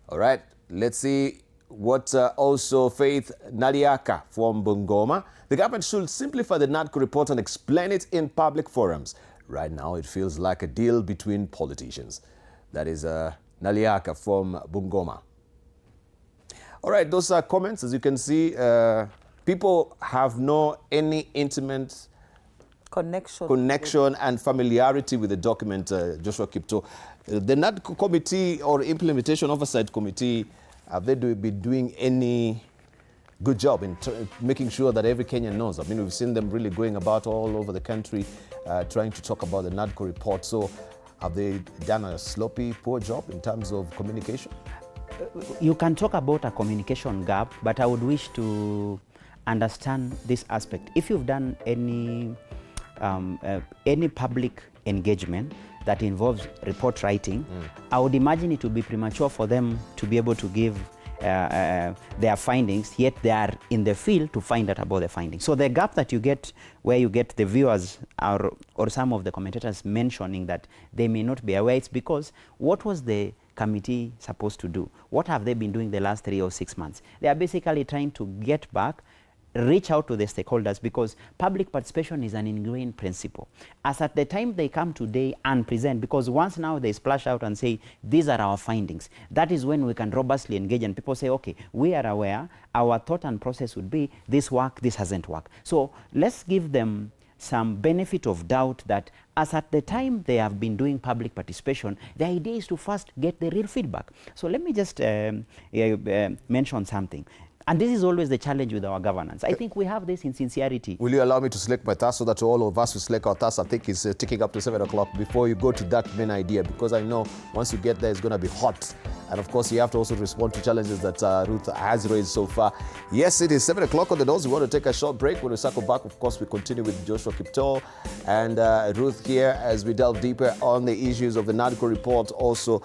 All right, let's see what also Faith Naliaka from Bungoma. The government should simplify the NADCO report and explain it in public forums. Right now, it feels like a deal between politicians. That is Naliaka from Bungoma. All right, those are comments. As you can see, people have any intimate connection and familiarity with the document, Joshua Kipto. The NADCO committee or implementation oversight committee, have they been doing any good job in making sure that every Kenyan knows? I mean, we've seen them really going about all over the country trying to talk about the NADCO report. So have they done a sloppy, poor job in terms of communication? You can talk about a communication gap, but I would wish to understand this aspect. If you've done any public engagement that involves report writing, I would imagine it would be premature for them to be able to give their findings, yet they are in the field to find out about the findings. So the gap that you get, where you get the viewers or some of the commentators mentioning that they may not be aware, it's because what was the committee supposed to do? What have they been doing the last 3 or 6 months? They are basically trying to get back, reach out to the stakeholders, because public participation is an ingrained principle. As at the time they come today and present, because once now they splash out and say, these are our findings, that is when we can robustly engage and people say, okay, we are aware, our thought and process would be, this work, this hasn't worked. So let's give them some benefit of doubt that as at the time they have been doing public participation, the idea is to first get the real feedback. So let me just mention something. And this is always the challenge with our governance. I think we have this in sincerity. Will you allow me to select my task so that all of us will select our task? I think it's ticking up to 7 o'clock before you go to that main idea, because I know once you get there, it's going to be hot. And of course, you have to also respond to challenges that Ruth has raised so far. Yes, it is 7 o'clock on the nose. We want to take a short break. When we circle back, of course, we continue with Joshua Kipto and Ruth here as we delve deeper on the issues of the NADCO report. Also,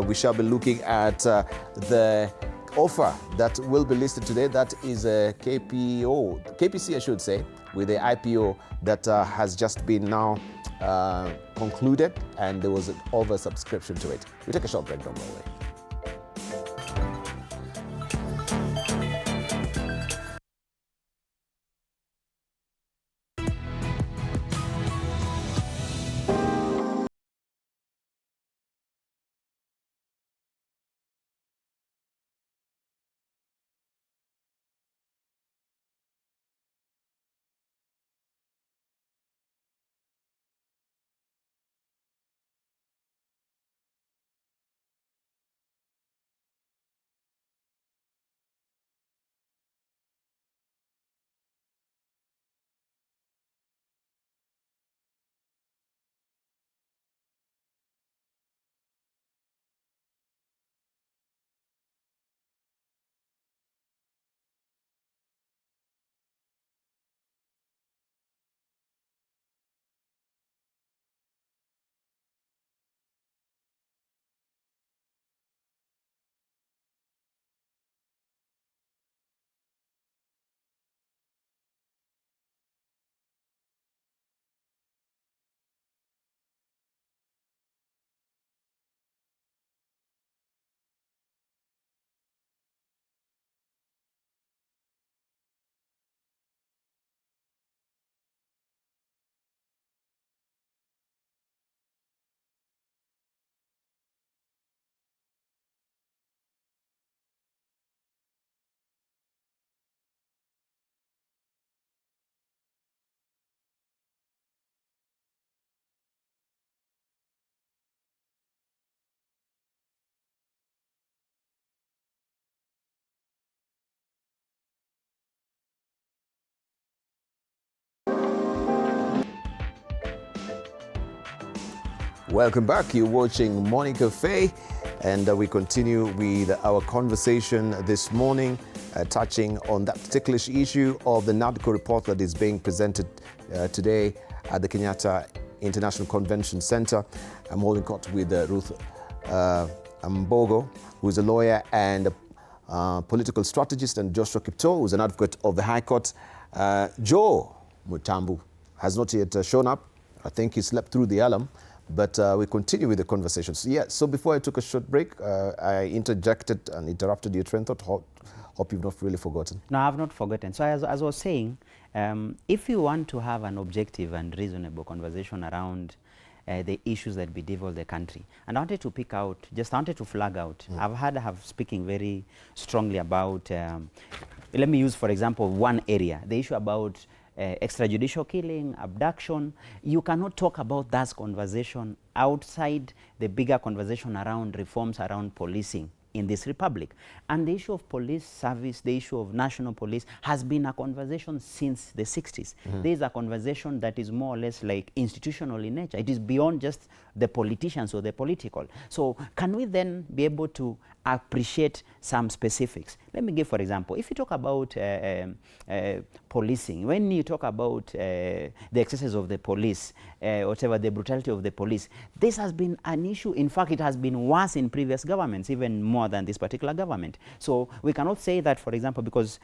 we shall be looking at the offer that will be listed today. That is a KPC, I should say, with the IPO that has just been now concluded, and there was an oversubscription to it. We take a short break, don't go away. Welcome back. You're watching Morning Cafe, and we continue with our conversation this morning, touching on that particular issue of the NADCO report that is being presented today at the Kenyatta International Convention Center. I'm holding court with Ruth Mbogo, who is a lawyer and a political strategist, and Joshua Kipto, who is an advocate of the High Court. Joe Mutambu has not yet shown up. I think he slept through the alarm, but we continue with the conversation. So before I took a short break, I interjected and interrupted your train of thought. Hope you've not really forgotten. No, I've not forgotten. So as I was saying, if you want to have an objective and reasonable conversation around the issues that bedevil the country, and I wanted to pick out, I wanted to flag out, I've heard her speaking very strongly about, let me use for example one area, the issue about extrajudicial killing, abduction. You cannot talk about that conversation outside the bigger conversation around reforms around policing in this republic. And the issue of police service, the issue of national police has been a conversation since the 60s. There is a conversation that is more or less like institutional in nature. It is beyond just the politicians or the political. So can we then be able to appreciate some specifics? Let me give, for example, if you talk about policing, when you talk about the excesses of the police, whatever, the brutality of the police, this has been an issue. In fact, it has been worse in previous governments, even more than this particular government. So we cannot say that, for example, because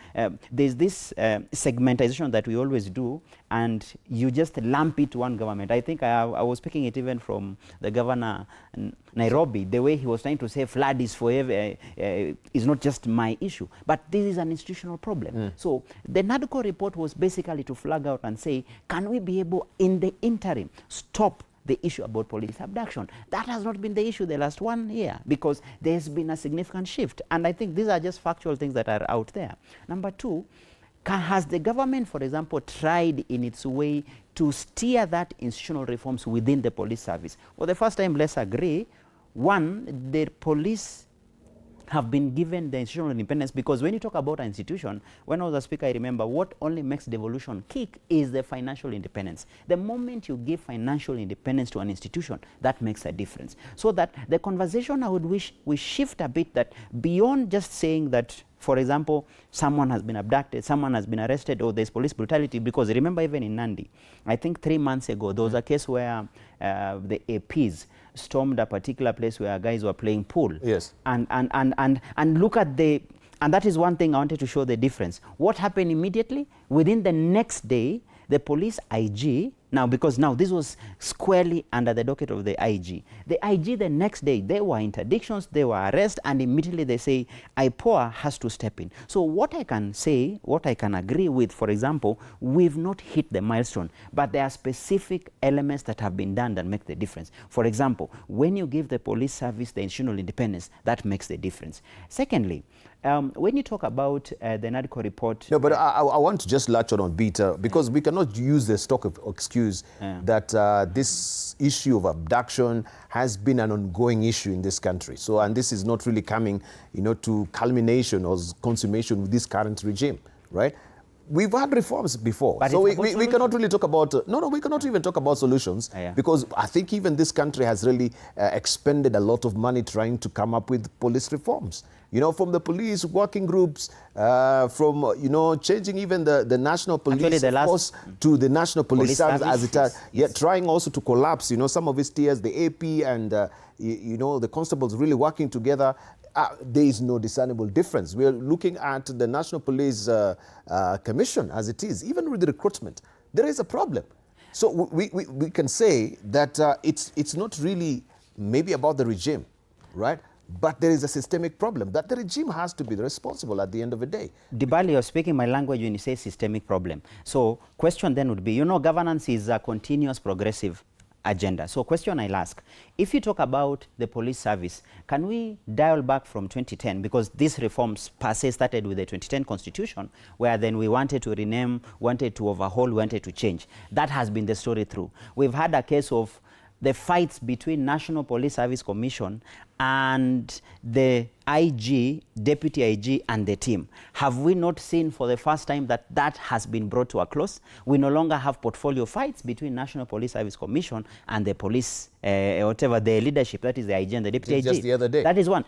there's this segmentization that we always do, and you just lump it to one government. I think I was speaking it even from the governor Nairobi, the way he was trying to say flood is forever, is not just my issue, but this is an institutional problem. So the NADCO report was basically to flag out and say, can we be able, in the interim, stop the issue about police abduction? That has not been the issue the last 1 year, because there's been a significant shift. And I think these are just factual things that are out there. Number two, has the government, for example, tried in its way to steer that institutional reforms within the police service? For the first time, let's agree, one, the police have been given the institutional independence, because when you talk about an institution, when I was a speaker, I remember what only makes devolution kick is the financial independence. The moment you give financial independence to an institution, that makes a difference. So that the conversation I would wish we shift a bit, that beyond just saying that, for example, someone has been abducted, someone has been arrested, or there's police brutality, because remember even in Nandi, I think 3 months ago, there was a case where the APs stormed a particular place where guys were playing pool. Yes. And look at the, and that is one thing I wanted to show the difference. What happened immediately? Within the next day, the police IG, now because now this was squarely under the docket of the IG. The IG the next day, there were interdictions, there were arrests, and immediately they say, IPOA has to step in. So what I can say, what I can agree with, for example, we've not hit the milestone, but there are specific elements that have been done that make the difference. For example, when you give the police service the institutional independence, that makes the difference. Secondly, when you talk about the NADCO report... No, but I want to just latch on Beta, because we cannot use the stock of excuse that this issue of abduction has been an ongoing issue in this country. So, and this is not really coming, to culmination or consummation with this current regime, right? We've had reforms before, but so we cannot really talk about, we cannot even talk about solutions, because I think even this country has really expended a lot of money trying to come up with police reforms. From the police working groups, from, changing even the national police force to the national police service as it has, yet trying also to collapse, some of its tiers, the AP and, the constables really working together. There is no discernible difference. We are looking at the National Police Commission as it is. Even with the recruitment, there is a problem. So we can say that it's not really maybe about the regime, right? But there is a systemic problem that the regime has to be responsible at the end of the day. Dibali, you're speaking my language when you say systemic problem. So question then would be, governance is a continuous progressive agenda. So question I'll ask, if you talk about the police service, can we dial back from 2010, because these reforms per se started with the 2010 constitution, where then we wanted to rename, wanted to overhaul, wanted to change. That has been the story through. We've had a case of the fights between National Police Service Commission and the IG, Deputy IG, and the team. Have we not seen for the first time that that has been brought to a close? We no longer have portfolio fights between National Police Service Commission and the police, whatever, the leadership, that is the IG and the Deputy IG. Just the other day. That is one.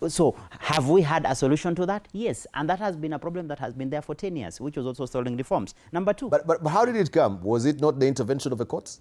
So have we had a solution to that? Yes, and that has been a problem that has been there for 10 years, which was also stalling reforms. Number two. But how did it come? Was it not the intervention of the courts?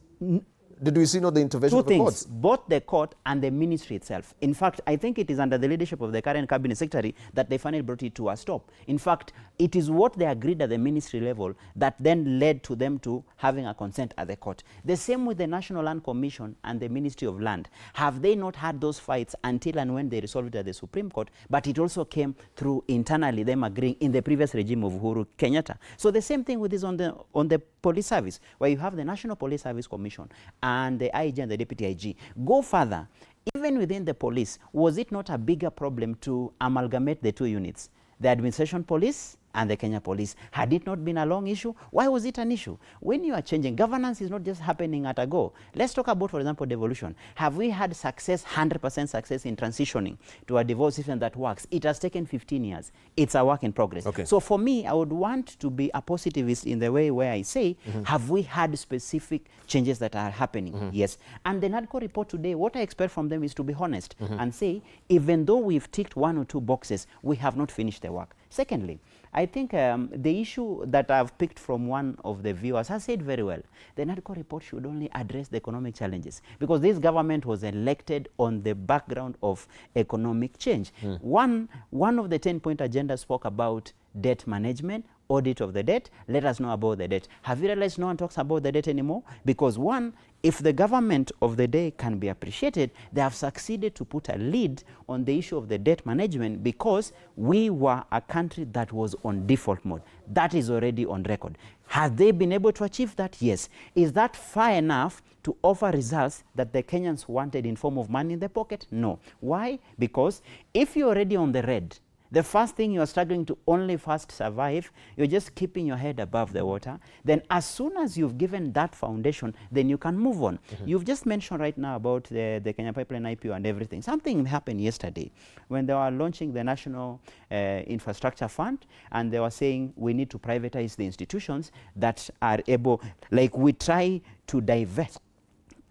Did we see not the intervention of the courts? Two things, both the court and the ministry itself. In fact, I think it is under the leadership of the current cabinet secretary that they finally brought it to a stop. In fact, it is what they agreed at the ministry level that then led to them to having a consent at the court. The same with the National Land Commission and the Ministry of Land. Have they not had those fights until and when they resolved it at the Supreme Court? But it also came through internally them agreeing in the previous regime of Uhuru Kenyatta. So the same thing with this on the police service, where you have the National Police Service Commission and the IG and the Deputy IG. Go further, even within the police, was it not a bigger problem to amalgamate the two units, the administration police and the Kenya Police? Had it not been a long issue? Why was it an issue? When you are changing, governance is not just happening at a go. Let's talk about, for example, devolution. Have we had success, 100% success in transitioning to a devolved system that works? It has taken 15 years. It's a work in progress. Okay. So for me, I would want to be a positivist in the way where I say, have we had specific changes that are happening? Yes. And the NADCO report today, what I expect from them is to be honest and say, even though we've ticked 1 or 2 boxes, we have not finished the work. Secondly, I think the issue that I've picked from one of the viewers has said very well. The NADCO report should only address the economic challenges because this government was elected on the background of economic change. One of the 10-point agenda spoke about debt management, audit of the debt. Let us know about the debt. Have you realized no one talks about the debt anymore? Because one, if the government of the day can be appreciated, they have succeeded to put a lead on the issue of the debt management because we were a country that was on default mode. That is already on record. Have they been able to achieve that? Yes. Is that far enough to offer results that the Kenyans wanted in form of money in the pocket? No. Why? Because if you're already on the red, the first thing you're struggling to only first survive, you're just keeping your head above the water. Then as soon as you've given that foundation, then you can move on. You've just mentioned right now about the Kenya Pipeline IPO and everything. Something happened yesterday when they were launching the National Infrastructure Fund, and they were saying we need to privatize the institutions that are able, like we try to divest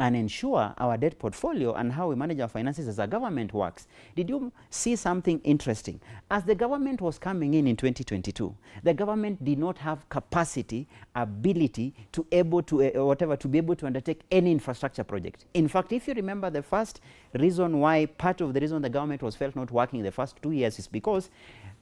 and ensure our debt portfolio and how we manage our finances as a government works. Did you see something interesting? As the government was coming in 2022, the government did not have capacity, ability to able to to be able to undertake any infrastructure project. In fact, if you remember, the first reason why, part of the reason the government was felt not working the first 2 years is because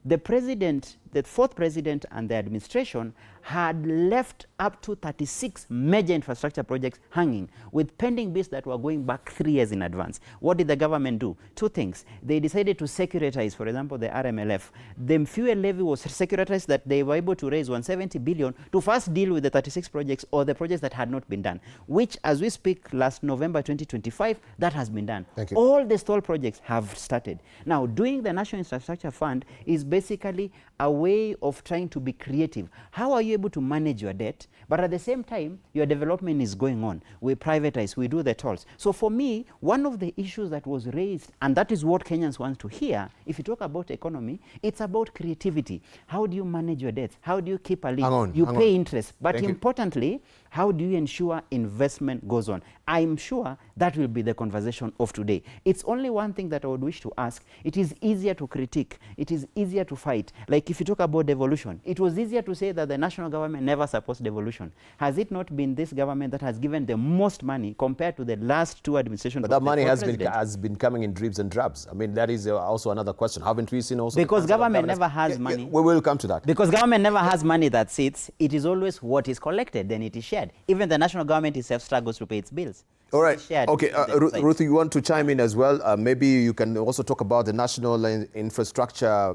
the president, the fourth president and the administration had left up to 36 major infrastructure projects hanging with pending bills that were going back 3 years in advance. What did the government do? 2 things. They decided to securitize, for example, the RMLF. The fuel levy was securitized that they were able to raise 170 billion to first deal with the 36 projects or the projects that had not been done, which as we speak last November 2025, that has been done. Thank you. All the stalled projects have started. Now, doing the National Infrastructure Fund is basically a way of trying to be creative. How are you able to manage your debt, but at the same time, your development is going on? We privatize, we do the tolls. So for me, one of the issues that was raised, and that is what Kenyans want to hear, if you talk about economy, it's about creativity. How do you manage your debts? How do you keep a lid? You pay interest. But importantly, how do you ensure investment goes on? I'm sure that will be the conversation of today. It's only one thing that I would wish to ask. It is easier to critique. It is easier to fight. Like if you talk about devolution, it was easier to say that the national government never supports devolution. Has it not been this government that has given the most money compared to the last 2 administrations? But that money has been coming in dribs and drabs. I mean, that is also another question. Haven't we seen also? Because government never has money. We will come to that. Because government never has money that sits. It is always what is collected, then it is shared. Even the national government itself struggles to pay its bills. All right. Okay, Ruth, you want to chime in as well? Maybe you can also talk about the National Infrastructure,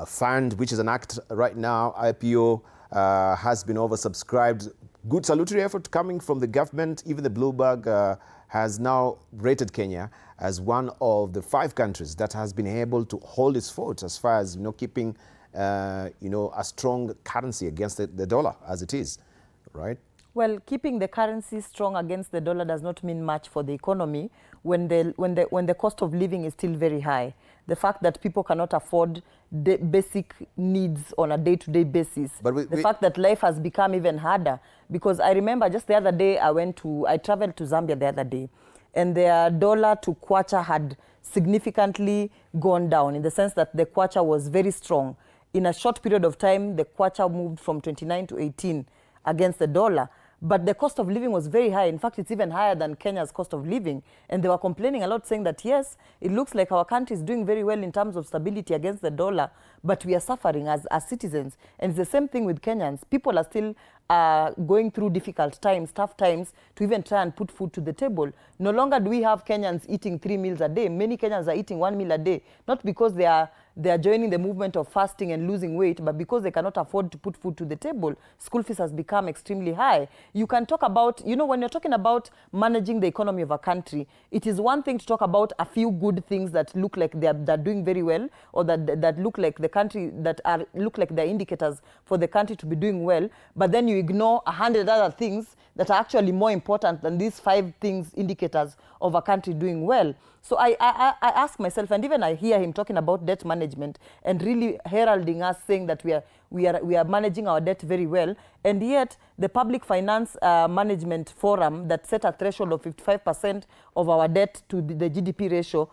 Fund, which is an act right now. IPO has been oversubscribed. Good salutary effort coming from the government. Even the Bloomberg has now rated Kenya as one of the 5 countries that has been able to hold its fort as far as keeping a strong currency against the dollar as it is, right? Well, keeping the currency strong against the dollar does not mean much for the economy when the cost of living is still very high. The fact that people cannot afford the basic needs on a day-to-day basis. But the fact that life has become even harder. Because I remember just the other day I traveled to Zambia the other day, and their dollar to kwacha had significantly gone down, in the sense that the kwacha was very strong. In a short period of time, the kwacha moved from 29 to 18 against the dollar. But the cost of living was very high. In fact, it's even higher than Kenya's cost of living. And they were complaining a lot, saying that, yes, it looks like our country is doing very well in terms of stability against the dollar, but we are suffering as citizens. And it's the same thing with Kenyans. People are still going through difficult times, tough times, to even try and put food to the table. No longer do we have Kenyans eating 3 meals a day. Many Kenyans are eating 1 meal a day, not because they are joining the movement of fasting and losing weight, but because they cannot afford to put food to the table. School fees has become extremely high. You can talk about, you know, when you're talking about managing the economy of a country, it is one thing to talk about a few good things that look like they're doing very well, or that look like the country, look like they're indicators for the country to be doing well, but then you ignore 100 other things that are actually more important than these 5 things, indicators of a country doing well. So I ask myself, and even I hear him talking about debt management and really heralding us, saying that we are managing our debt very well, and yet the Public Finance Management Forum that set a threshold of 55% of our debt to the GDP ratio,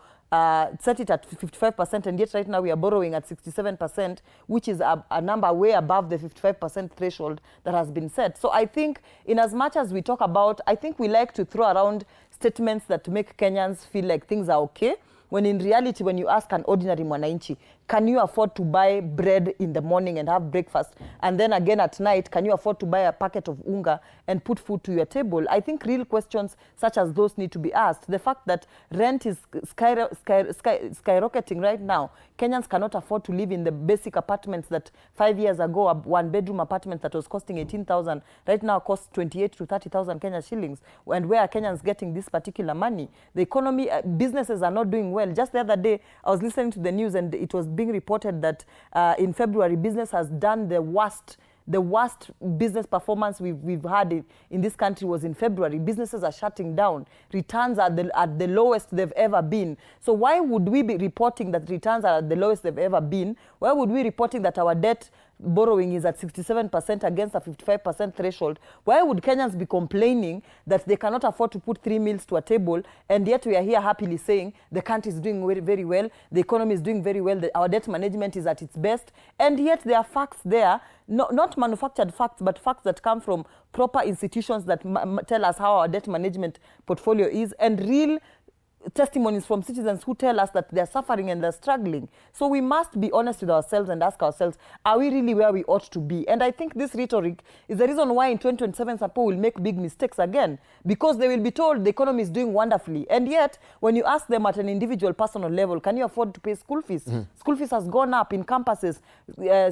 set it at 55%, and yet right now we are borrowing at 67%, which is a number way above the 55% threshold that has been set. So I think, in as much as we talk about, I think we like to throw around statements that make Kenyans feel like things are okay, when in reality, when you ask an ordinary mwananchi, can you afford to buy bread in the morning and have breakfast, and then again at night, can you afford to buy a packet of unga and put food to your table? I think real questions such as those need to be asked. The fact that rent is skyrocketing right now, Kenyans cannot afford to live in the basic apartments that 5 years ago, a 1-bedroom apartment that was costing 18,000 right now costs 28 to 30,000 Kenya shillings. And where are Kenyans getting this particular money? The economy, businesses are not doing well. Just the other day, I was listening to the news, and it was being reported that in February, business has done the worst business performance we've had in this country was in February. Businesses are shutting down. Returns are at the lowest they've ever been. So why would we be reporting that returns are at the lowest they've ever been? Why would we be reporting that our debt borrowing is at 67% against a 55% threshold? Why would Kenyans be complaining that they cannot afford to put 3 meals to a table, and yet we are here happily saying the country is doing very, very well, the economy is doing very well, our debt management is at its best, and yet there are facts there, not manufactured facts, but facts that come from proper institutions that tell us how our debt management portfolio is, and real testimonies from citizens who tell us that they're suffering and they're struggling. So we must be honest with ourselves and ask ourselves, are we really where we ought to be? And I think this rhetoric is the reason why in 2027 Sapo will make big mistakes again, because they will be told the economy is doing wonderfully. And yet, when you ask them at an individual personal level, can you afford to pay school fees? School fees has gone up in campuses.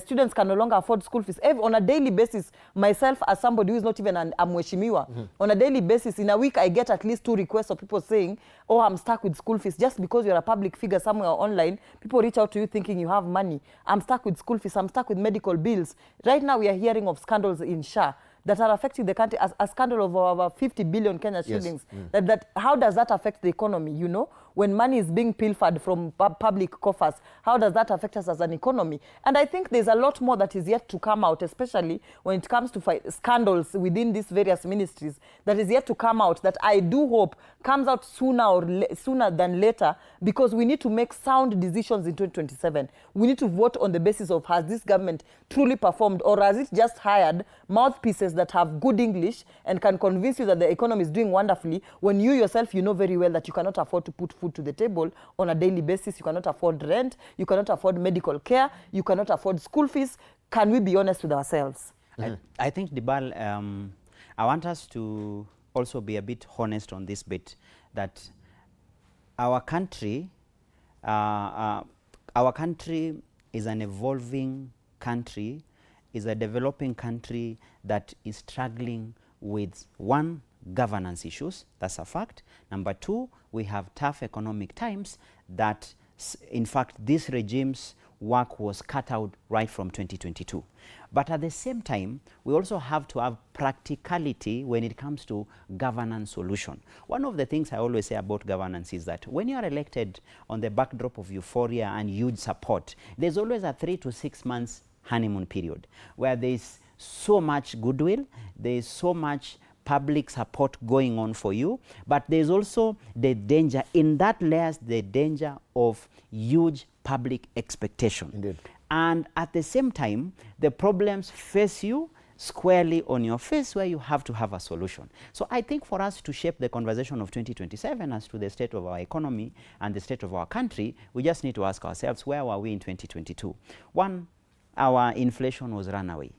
Students can no longer afford school fees. On a daily basis, myself as somebody who is not even a mweshimiwa, on a daily basis, in a week, I get at least 2 requests of people saying, oh, I'm stuck with school fees. Just because you're a public figure somewhere online, people reach out to you thinking you have money. I'm stuck with school fees. I'm stuck with medical bills. Right now, we are hearing of scandals in SHA that are affecting the country, a scandal of over 50 billion Kenya shillings. Yes. How does that affect the economy, you know? When money is being pilfered from public coffers, how does that affect us as an economy? And I think there's a lot more that is yet to come out, especially when it comes to scandals within these various ministries, that is yet to come out, that I do hope comes out sooner than later, because we need to make sound decisions in 2027. We need to vote on the basis of, has this government truly performed, or has it just hired mouthpieces that have good English and can convince you that the economy is doing wonderfully, when you yourself, you know very well that you cannot afford to put food to the table on a daily basis. You cannot afford rent, you cannot afford medical care, you cannot afford school fees. Can we be honest with ourselves? I think, Dibal, I want us to also be a bit honest on this bit, that our country is an evolving country, is a developing country that is struggling with, 1, governance issues. That's a fact. Number 2, we have tough economic times that, in fact, this regime's work was cut out right from 2022. But at the same time, we also have to have practicality when it comes to governance solution. One of the things I always say about governance is that when you are elected on the backdrop of euphoria and huge support, there's always a 3 to 6 months honeymoon period where there's so much goodwill, there's so much public support going on for you, but there's also the danger, in that layers the danger of huge public expectation. Indeed. And at the same time, the problems face you squarely on your face, where you have to have a solution. So I think for us to shape the conversation of 2027 as to the state of our economy and the state of our country, we just need to ask ourselves, where were we in 2022? One, our inflation was runaway.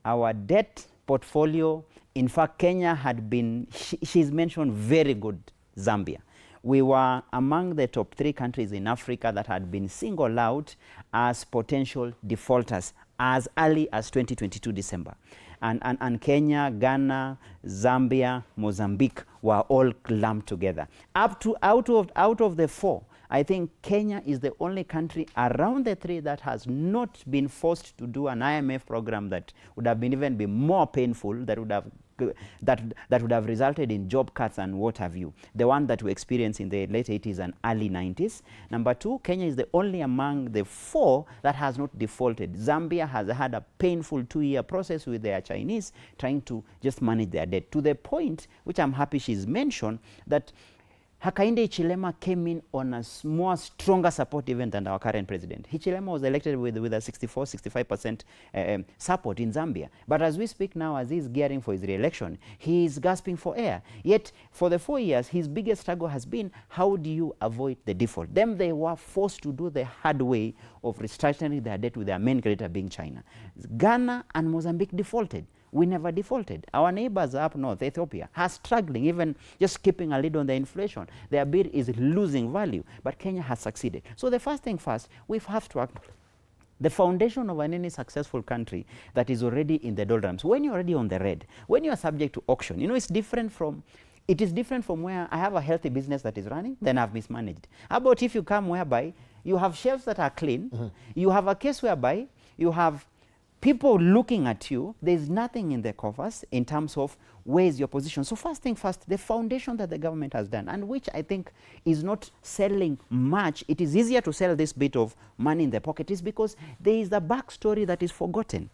Our debt portfolio, in fact, Kenya had been, she's mentioned very good Zambia. We were among the top 3 countries in Africa that had been singled out as potential defaulters as early as 2022 December. And Kenya, Ghana, Zambia, Mozambique were all clumped together. Out of the 4, I think Kenya is the only country around the 3 that has not been forced to do an IMF program that would have been even been more painful, that would have resulted in job cuts and what have you. The one that we experienced in the late 80s and early 90s. Number 2, Kenya is the only among the 4 that has not defaulted. Zambia has had a painful 2-year process with their Chinese trying to just manage their debt, to the point, which I'm happy she's mentioned, that Hakainde Hichilema came in on a more stronger support even than our current president. Hichilema was elected with a 64-65% support in Zambia. But as we speak now, as he's gearing for his re-election, he is gasping for air. Yet, for the 4 years, his biggest struggle has been, how do you avoid the default? Them, they were forced to do the hard way of restructuring their debt with their main creditor being China. Ghana and Mozambique defaulted. We never defaulted. Our neighbors up north, Ethiopia, are struggling, even just keeping a lid on the inflation. Their bill is losing value, but Kenya has succeeded. So the first thing first, we have to acknowledge the foundation of any successful country that is already in the doldrums. When you're already on the red, when you are subject to auction, you know, it is different from where I have a healthy business that is running, then I've mismanaged. How about if you come whereby you have shelves that are clean, you have a case whereby you have people looking at you, there's nothing in the coffers in terms of where is your position. So first thing first, the foundation that the government has done, and which I think is not selling much, it is easier to sell this bit of money in the pocket, is because there is a backstory that is forgotten.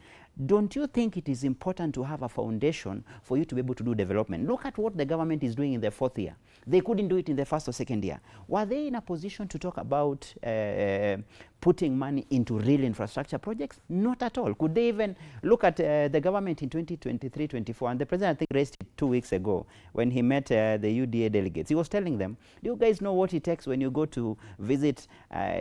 Don't you think it is important to have a foundation for you to be able to do development? Look at what the government is doing in the 4th year. They couldn't do it in the 1st or 2nd year. Were they in a position to talk about putting money into real infrastructure projects? Not at all. Could they even look at the government in 2023-24? And the president, I think, raised it 2 weeks ago when he met the UDA delegates. He was telling them, do you guys know what it takes when you go to visit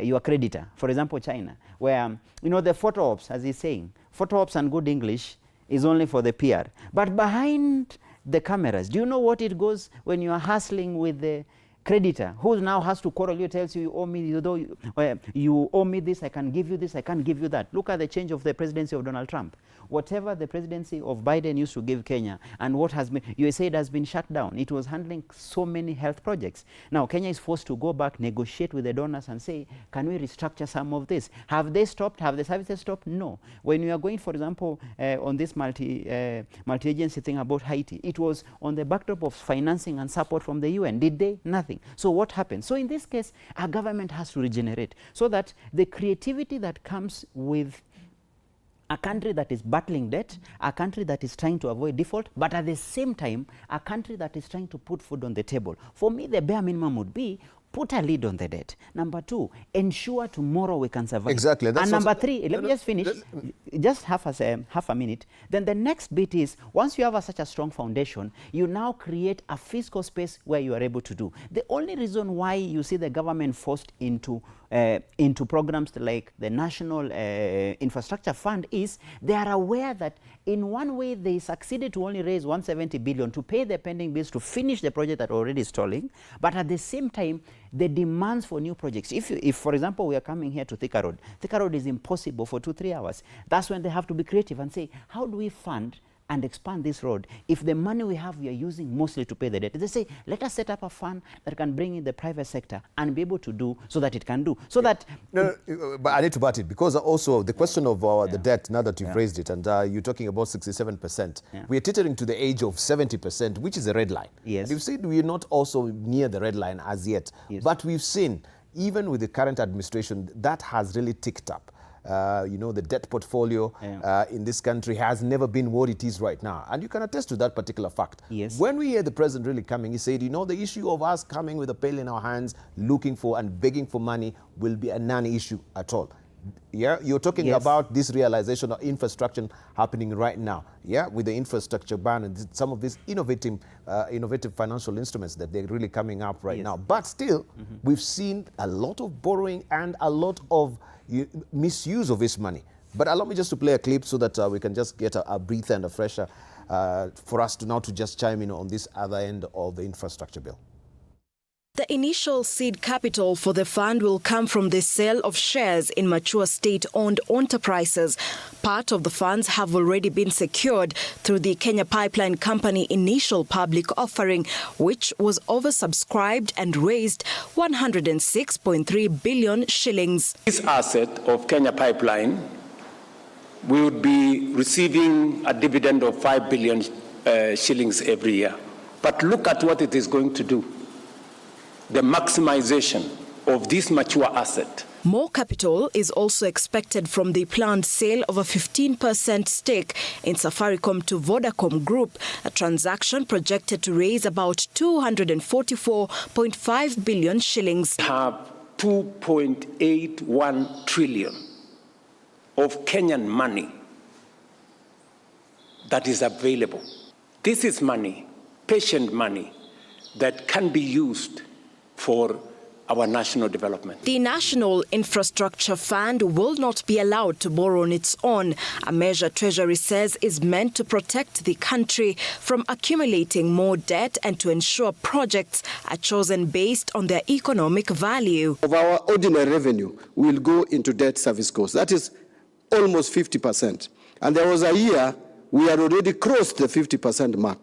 your creditor, for example, China, where, you know, the photo ops, as he's saying, photo ops and good English is only for the PR. But behind the cameras, do you know what it goes when you are hustling with the creditor who now has to quarrel you, tells you, you owe me, you owe me this, I can give you this, I can't give you that. Look at the change of the presidency of Donald Trump. Whatever the presidency of Biden used to give Kenya and what has been, USAID has been shut down. It was handling so many health projects. Now Kenya is forced to go back, negotiate with the donors and say, can we restructure some of this? Have they stopped? Have the services stopped? No. When we are going, for example, on this multi-agency thing about Haiti, it was on the backdrop of financing and support from the UN. Did they? Nothing. So what happened? So in this case, our government has to regenerate so that the creativity that comes with a country that is battling debt, a country that is trying to avoid default, but at the same time, a country that is trying to put food on the table. For me, the bare minimum would be put a lid on the debt. Number 2, ensure tomorrow we can survive. Exactly. And number 3, let me just finish, just half a minute. Then the next bit is, once you have such a strong foundation, you now create a fiscal space where you are able to do. The only reason why you see the government forced into programs like the National Infrastructure Fund is they are aware that in one way they succeeded to only raise 170 billion to pay the pending bills to finish the project that already stalling, but at the same time the demands for new projects. If for example we are coming here to Thika Road is impossible for 2-3 hours. That's when they have to be creative and say, how do we fund and expand this road if the money we have we are using mostly to pay the debt? They say, let us set up a fund that can bring in the private sector and be able to do so that it can do. So that... No, but I need to bat it because also the question of the debt, now that you've raised it, and you're talking about 67%, we are teetering to the age of 70%, which is a red line. Yes. And you've said we're not also near the red line as yet, but we've seen, even with the current administration, that has really ticked up. you know, the debt portfolio in this country has never been what it is right now. And you can attest to that particular fact. Yes. When we hear the president really coming, he said, you know, the issue of us coming with a pail in our hands, looking for and begging for money will be a non-issue at all. Yeah, you're talking about this realization of infrastructure happening right now. Yeah, with the infrastructure ban and some of these innovative financial instruments that they're really coming up right now. But still, we've seen a lot of borrowing and a lot of misuse of this money. But allow me just to play a clip so that we can just get a breather and a fresher for us to now to just chime in on this other end of the infrastructure bill. The initial seed capital for the fund will come from the sale of shares in mature state-owned enterprises. Part of the funds have already been secured through the Kenya Pipeline Company initial public offering, which was oversubscribed and raised 106.3 billion shillings. This asset of Kenya Pipeline will be receiving a dividend of 5 billion shillings every year. But look at what it is going to do. The maximization of this mature asset. More capital is also expected from the planned sale of a 15% stake in Safaricom to Vodacom Group, a transaction projected to raise about 244.5 billion shillings. We have 2.81 trillion of Kenyan money that is available. This is money, patient money, that can be used for our national development. The National Infrastructure Fund will not be allowed to borrow on its own, a measure Treasury says is meant to protect the country from accumulating more debt and to ensure projects are chosen based on their economic value. Of our ordinary revenue will go into debt service costs. That is almost 50%. And there was a year we had already crossed the 50% mark.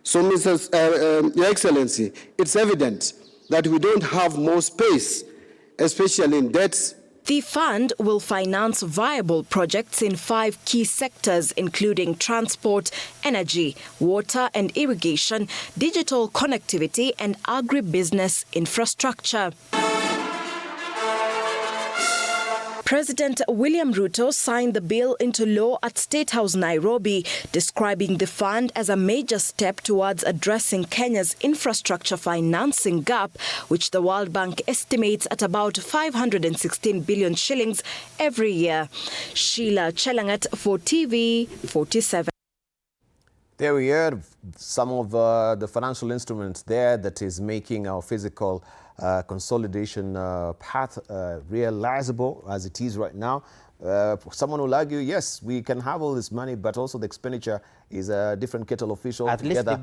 So, Your Excellency, it's evident that we don't have more space, especially in debts. The fund will finance viable projects in 5 key sectors, including transport, energy, water and irrigation, digital connectivity and agribusiness infrastructure. President William Ruto signed the bill into law at State House, Nairobi, describing the fund as a major step towards addressing Kenya's infrastructure financing gap, which the World Bank estimates at about 516 billion shillings every year. Sheila Chelangat for TV 47. There we are, some of the financial instruments there that is making our physical consolidation path realizable as it is right now. Someone will argue, yes, we can have all this money, but also the expenditure is a different kettle of fish altogether.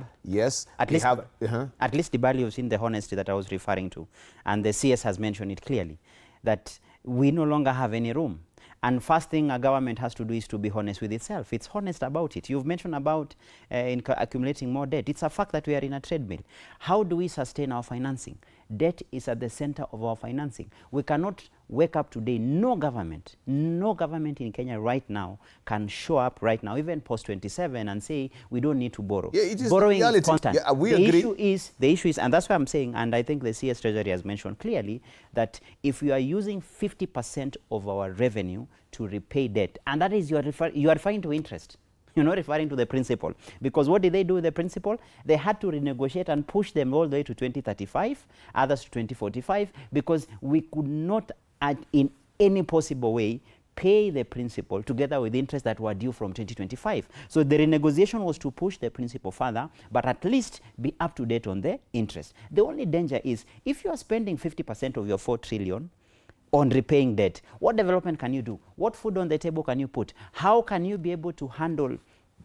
At least the value in the honesty that I was referring to, and the CS has mentioned it clearly, that we no longer have any room. And first thing a government has to do is to be honest with itself. It's honest about it. You've mentioned about accumulating more debt. It's a fact that we are in a treadmill. How do we sustain our financing? Debt is at the center of our financing. We cannot wake up today. No government in Kenya right now can show up right now, even post-27, and say we don't need to borrow. Yeah, it is borrowing reality. is constant. Yeah, we the agree. issue is, and that's what I'm saying, and I think the CS Treasury has mentioned clearly, that if you are using 50% of our revenue to repay debt, and that is you are referring to interest. You're not referring to the principal. Because what did they do with the principal? They had to renegotiate and push them all the way to 2035, others to 2045, because we could not, in any possible way, pay the principal together with interest that were due from 2025. So the renegotiation was to push the principal further, but at least be up to date on the interest. The only danger is if you are spending 50% of your 4 trillion on repaying debt, what development can you do? What food on the table can you put? How can you be able to handle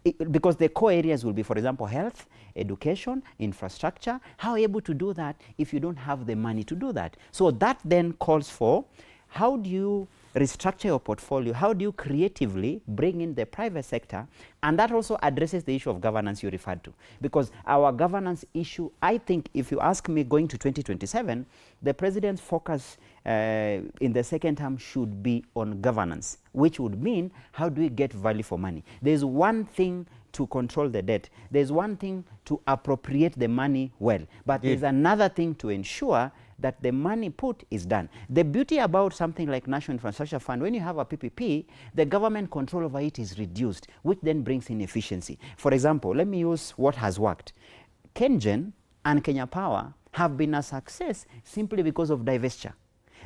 it? Because the core areas will be, for example, health, education, infrastructure. How are you able to do that if you don't have the money to do that? So that then calls for, how do you restructure your portfolio? How do you creatively bring in the private sector? And that also addresses the issue of governance you referred to. Because our governance issue, I think, if you ask me, going to 2027, the president's focus in the second term should be on governance, which would mean, how do we get value for money? There's one thing to control the debt. There's one thing to appropriate the money well. But there's another thing to ensure that the money put is done. The beauty about something like National Infrastructure Fund, when you have a PPP, the government control over it is reduced, which then brings in efficiency. For example, let me use what has worked. KenGen and Kenya Power have been a success simply because of divestiture.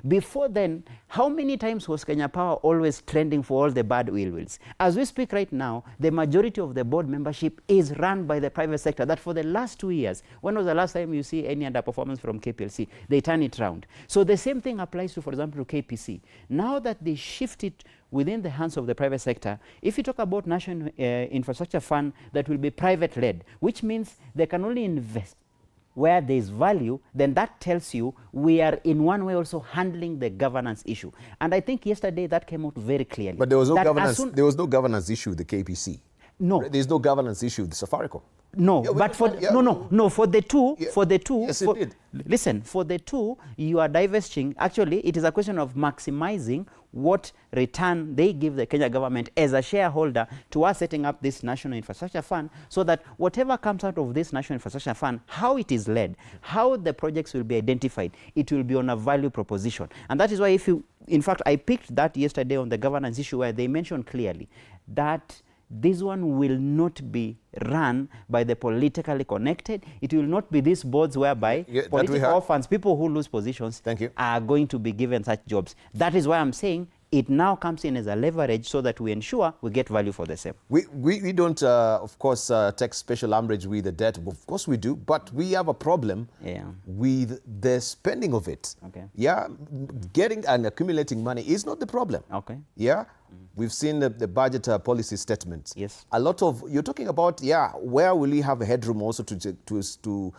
Before then, how many times was Kenya Power always trending for all the bad oil wells? As we speak right now, the majority of the board membership is run by the private sector. That for the last 2 years, when was the last time you see any underperformance from KPLC? They turn it around. So the same thing applies to, for example, to KPC. Now that they shift it within the hands of the private sector, if you talk about National Infrastructure Fund, that will be private-led, which means they can only invest where there is value, then that tells you we are in one way also handling the governance issue. And I think yesterday that came out very clearly. But there was no governance. There was no governance issue with the KPC. No, there's no governance issue with the Safaricom. No, but for no, for the two, Yes, it did. Listen, for the two, you are divesting. Actually, it is a question of maximizing what return they give the Kenya government as a shareholder to us setting up this National Infrastructure Fund, so that whatever comes out of this National Infrastructure Fund, how it is led, how the projects will be identified, it will be on a value proposition. And that is why in fact, I picked that yesterday on the governance issue where they mentioned clearly that this one will not be run by the politically connected. It will not be these boards whereby political orphans, people who lose positions, are going to be given such jobs. That is why I'm saying it now comes in as a leverage so that we ensure we get value for the same. We don't, of course, take special umbrage with the debt. Of course we do, but we have a problem with the spending of it. Okay. Yeah, getting and accumulating money is not the problem. Okay. Yeah. We've seen the budget policy statement. Yes. A lot of, you're talking about, where will we have a headroom also to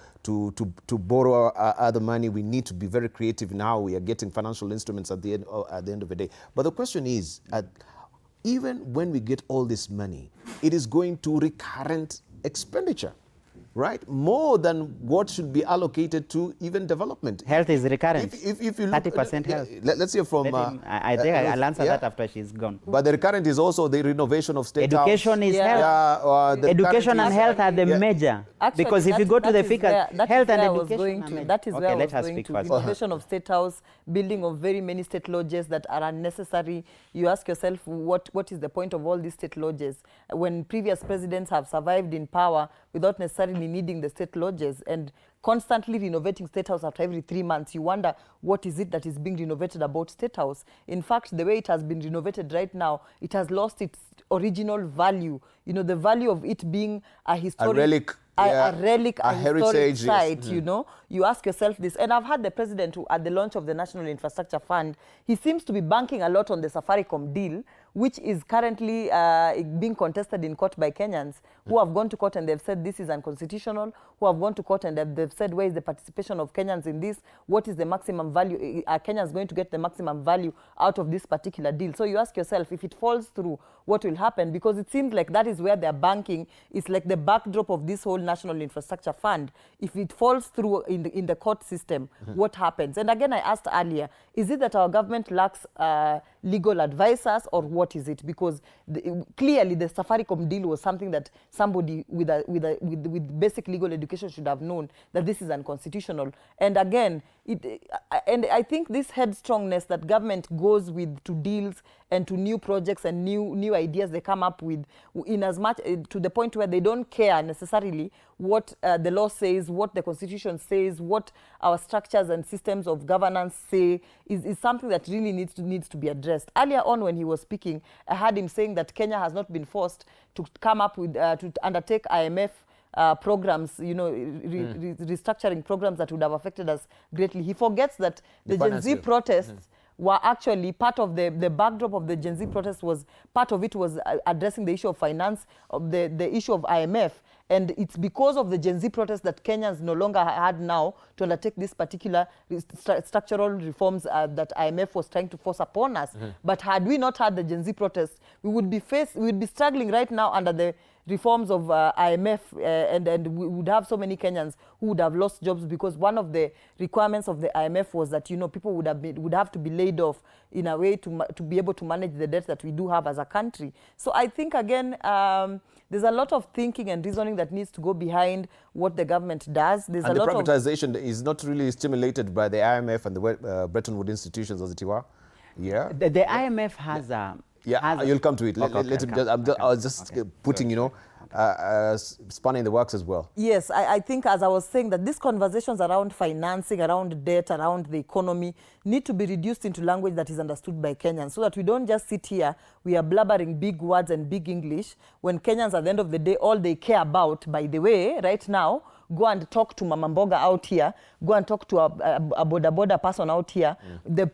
borrow other money? We need to be very creative in how we are getting financial instruments at the end of the day. But the question is, even when we get all this money, it is going to recurrent expenditure, right? More than what should be allocated to even development. Health is recurrent. If you look, 30% health. Let's hear from... I think I'll answer that after she's gone. But the recurrent is also the renovation of state education house. Is health. Education and health are the major. Actually, because if you go to the figures, health and education. That is where I was going to. Renovation of state house, building of very many state lodges that are unnecessary. You ask yourself, what is the point of all these state lodges? When previous presidents have survived in power without necessarily needing the state lodges and constantly renovating State House after every 3 months, you wonder what is it that is being renovated about State House. In fact, the way it has been renovated right now, it has lost its original value. You know, the value of it being a historic... a relic, a heritage site, you know. You ask yourself this, and I've had the president who, at the launch of the National Infrastructure Fund, he seems to be banking a lot on the Safaricom deal, which is currently being contested in court by Kenyans who have gone to court and they've said this is unconstitutional, who have gone to court and they've said where is the participation of Kenyans in this, what is the maximum value, are Kenyans going to get the maximum value out of this particular deal? So you ask yourself, if it falls through, what will happen? Because it seems like that is where they're banking, it's like the backdrop of this whole National Infrastructure Fund. If it falls through in the court system, what happens? And again, I asked earlier, is it that our government lacks legal advisors, or what is it? Because clearly the Safaricom deal was something that somebody with basic legal education should have known that this is unconstitutional. And again, and I think this headstrongness that government goes with to deals and to new projects and new ideas they come up with, in as much to the point where they don't care necessarily what the law says, what the constitution says, what our structures and systems of governance say, is something that really needs to be addressed. Earlier on when he was speaking, I heard him saying that Kenya has not been forced to come up with, to undertake IMF programs, you know, restructuring programs that would have affected us greatly. He forgets that the Gen Z protests were actually part of the backdrop of the Gen Z protests, was part of it was addressing the issue of finance, of the issue of IMF. And it's because of the Gen Z protests that Kenyans no longer had now to undertake this particular structural reforms that IMF was trying to force upon us. But had we not had the Gen Z protests, we would be struggling right now under the reforms of IMF, and we would have so many Kenyans who would have lost jobs, because one of the requirements of the IMF was that, you know, people would have to be laid off in a way to be able to manage the debt that we do have as a country. So I think, again, there's a lot of thinking and reasoning that needs to go behind what the government does. There's and a lot the privatization is not really stimulated by the IMF and the Bretton Woods institutions, as it were. Yeah. The IMF has a... Yeah, you'll come to it. Okay, I was just putting, you know, spanning the works as well. Yes, I think, as I was saying, that these conversations around financing, around debt, around the economy need to be reduced into language that is understood by Kenyans, so that we don't just sit here, we are blabbering big words and big English, when Kenyans, at the end of the day, all they care about, by the way, right now, go and talk to Mama Mboga out here, go and talk to a boda person out here, the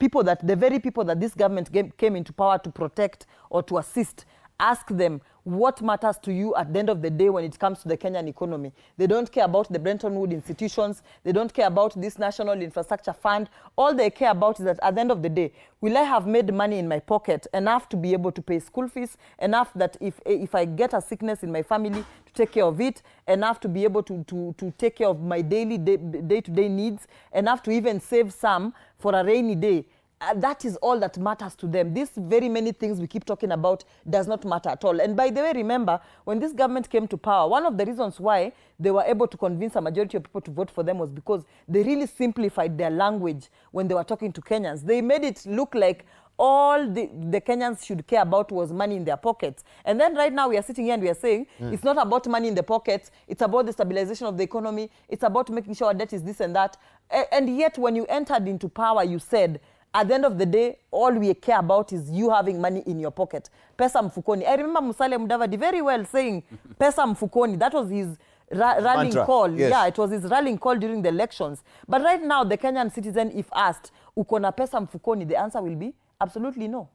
very people that this government came into power to protect or to assist. Ask them what matters to you at the end of the day when it comes to the Kenyan economy. They don't care about the Bretton Woods institutions. They don't care about this National Infrastructure Fund. All they care about is that at the end of the day, will I have made money in my pocket enough to be able to pay school fees, enough that if I get a sickness in my family, to take care of it, enough to be able to take care of my day-to-day needs, enough to even save some for a rainy day. That is all that matters to them. These very many things we keep talking about does not matter at all. And by the way, remember, when this government came to power, one of the reasons why they were able to convince a majority of people to vote for them was because they really simplified their language when they were talking to Kenyans. They made it look like all the Kenyans should care about was money in their pockets. And then right now we are sitting here and we are saying it's not about money in the pockets, it's about the stabilization of the economy, it's about making sure our debt is this and that. And yet when you entered into power, you said, at the end of the day, all we care about is you having money in your pocket. Pesa mfukoni. I remember Musalia Mudavadi very well saying, pesa mfukoni. That was his rallying call. Yes. Yeah, it was his rallying call during the elections. But right now, the Kenyan citizen, if asked, uko na pesa mfukoni, the answer will be absolutely no.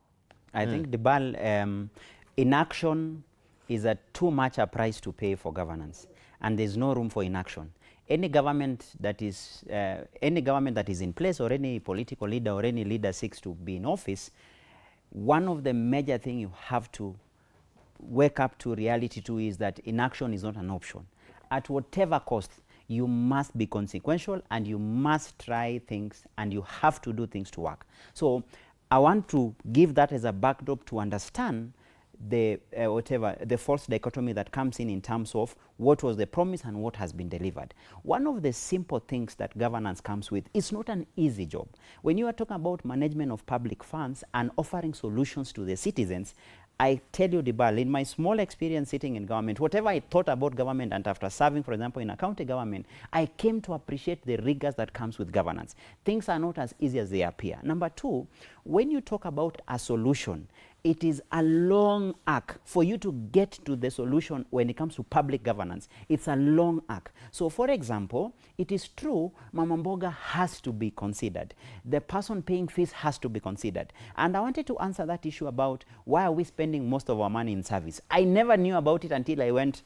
I think, Dibal, inaction is too much a price to pay for governance, and there's no room for inaction. Any government that is in place, or any political leader or any leader seeks to be in office, one of the major things you have to wake up to reality to is that inaction is not an option. At whatever cost, you must be consequential, and you must try things, and you have to do things to work. So I want to give that as a backdrop to understand the false dichotomy that comes in terms of what was the promise and what has been delivered. One of the simple things that governance comes with, it's not an easy job. When you are talking about management of public funds and offering solutions to the citizens, I tell you, Dibal, in my small experience sitting in government, whatever I thought about government, and after serving, for example, in a county government, I came to appreciate the rigors that comes with governance. Things are not as easy as they appear. Number two, when you talk about a solution, it is a long arc for you to get to the solution. When it comes to public governance, it's a long arc. So for example, it is true Mama Mboga has to be considered. The person paying fees has to be considered. And I wanted to answer that issue about why are we spending most of our money in service. I never knew about it until I went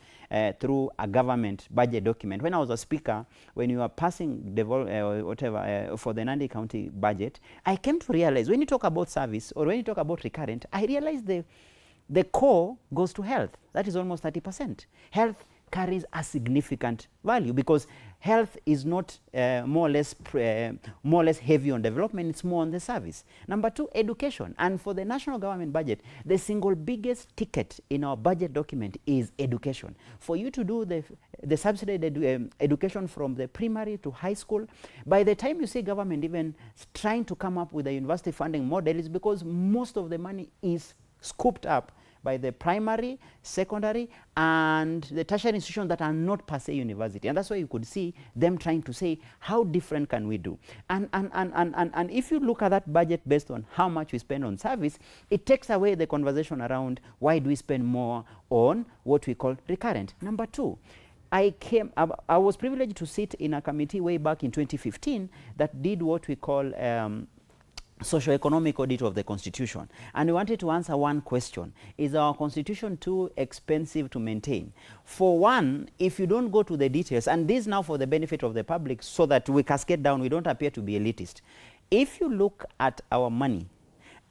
through a government budget document. When I was a speaker, when you were passing for the Nandi County budget, I came to realize when you talk about service or when you talk about recurrent, I realized the core goes to health. That is almost 30%. Health carries a significant value because health is not more or less heavy on development, it's more on the service. Number two, education. And for the national government budget, the single biggest ticket in our budget document is education. For you to do the subsidized education from the primary to high school, by the time you see government even trying to come up with a university funding model, is because most of the money is scooped up by the primary, secondary, and the tertiary institutions that are not per se university. And that's why you could see them trying to say, how different can we do? And if you look at that budget based on how much we spend on service, it takes away the conversation around why do we spend more on what we call recurrent. Number two, I was privileged to sit in a committee way back in 2015 that did what we call socio-economic audit of the Constitution. And we wanted to answer one question. Is our Constitution too expensive to maintain? For one, if you don't go to the details, and this now for the benefit of the public so that we cascade down, we don't appear to be elitist. If you look at our money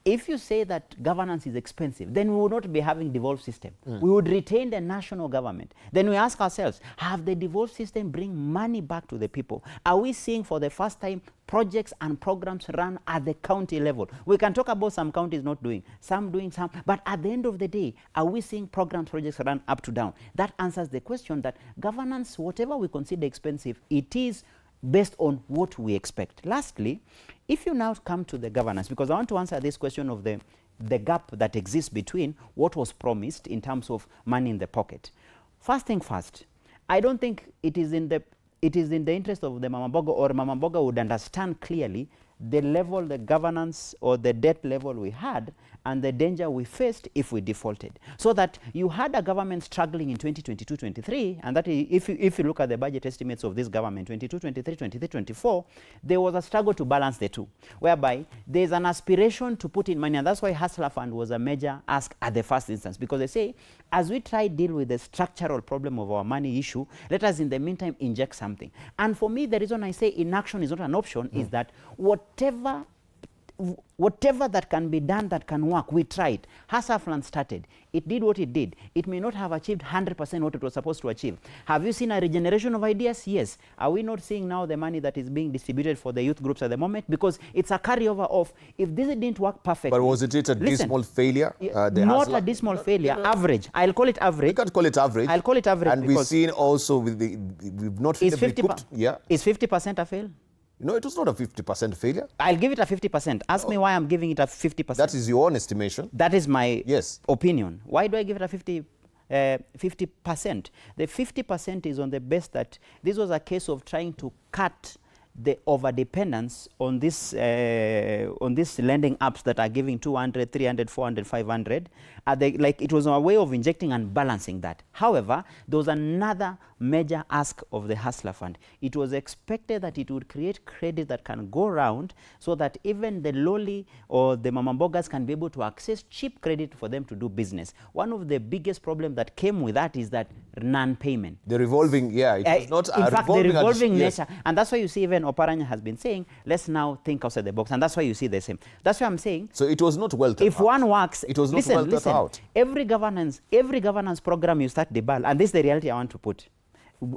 if you say that governance is expensive, then we would not be having devolved system. We would retain the national government. Then we ask ourselves, have the devolved system bring money back to the people? Are we seeing for the first time projects and programs run at the county level? We can talk about some counties not doing, some doing some, but at the end of the day, are we seeing programs, projects run up to down? That answers the question that governance, whatever we consider expensive, it is based on what we expect. Lastly, if you now come to the governance, because I want to answer this question of the gap that exists between what was promised in terms of money in the pocket. First thing first, I don't think it is in the interest of the Mama Mboga, or Mama Mboga would understand clearly the level, the governance or the debt level we had and the danger we faced if we defaulted. So that you had a government struggling in 2022-23, and that if you look at the budget estimates of this government, 22-23, 23-24, there was a struggle to balance the two, whereby there's an aspiration to put in money, and that's why Hustler Fund was a major ask at the first instance, because they say, as we try to deal with the structural problem of our money issue, let us in the meantime inject something. And for me, the reason I say inaction is not an option is that whatever that can be done that can work, we tried. Hustler Fund started. It did what it did. It may not have achieved 100% what it was supposed to achieve. Have you seen a regeneration of ideas? Yes. Are we not seeing now the money that is being distributed for the youth groups at the moment? Because it's a carryover of, if this didn't work perfectly. But was it a dismal failure? Not a dismal failure, average. I'll call it average. You can't call it average. I'll call it average. And we've seen also with we've not is 50% a fail? No, it was not a 50% failure. I'll give it a 50%. Ask me why I'm giving it a 50%. That is your own estimation. That is my opinion. Why do I give it a 50%? The 50% is on the base that this was a case of trying to cut the overdependence on this lending apps that are giving 200, 300, 400, 500. Like it was a way of injecting and balancing that. However, there was another major ask of the Hustler Fund. It was expected that it would create credit that can go around so that even the lowly or the Mama Mbogas can be able to access cheap credit for them to do business. One of the biggest problems that came with that is that non-payment. The revolving, it was not in fact, the revolving nature. And that's why you see even Oparanya has been saying, let's now think outside the box. And that's why you see the same. That's why I'm saying. So it was not well thought out. If one works, it was not well thought out. Every governance program you start debal, and this is the reality I want to put.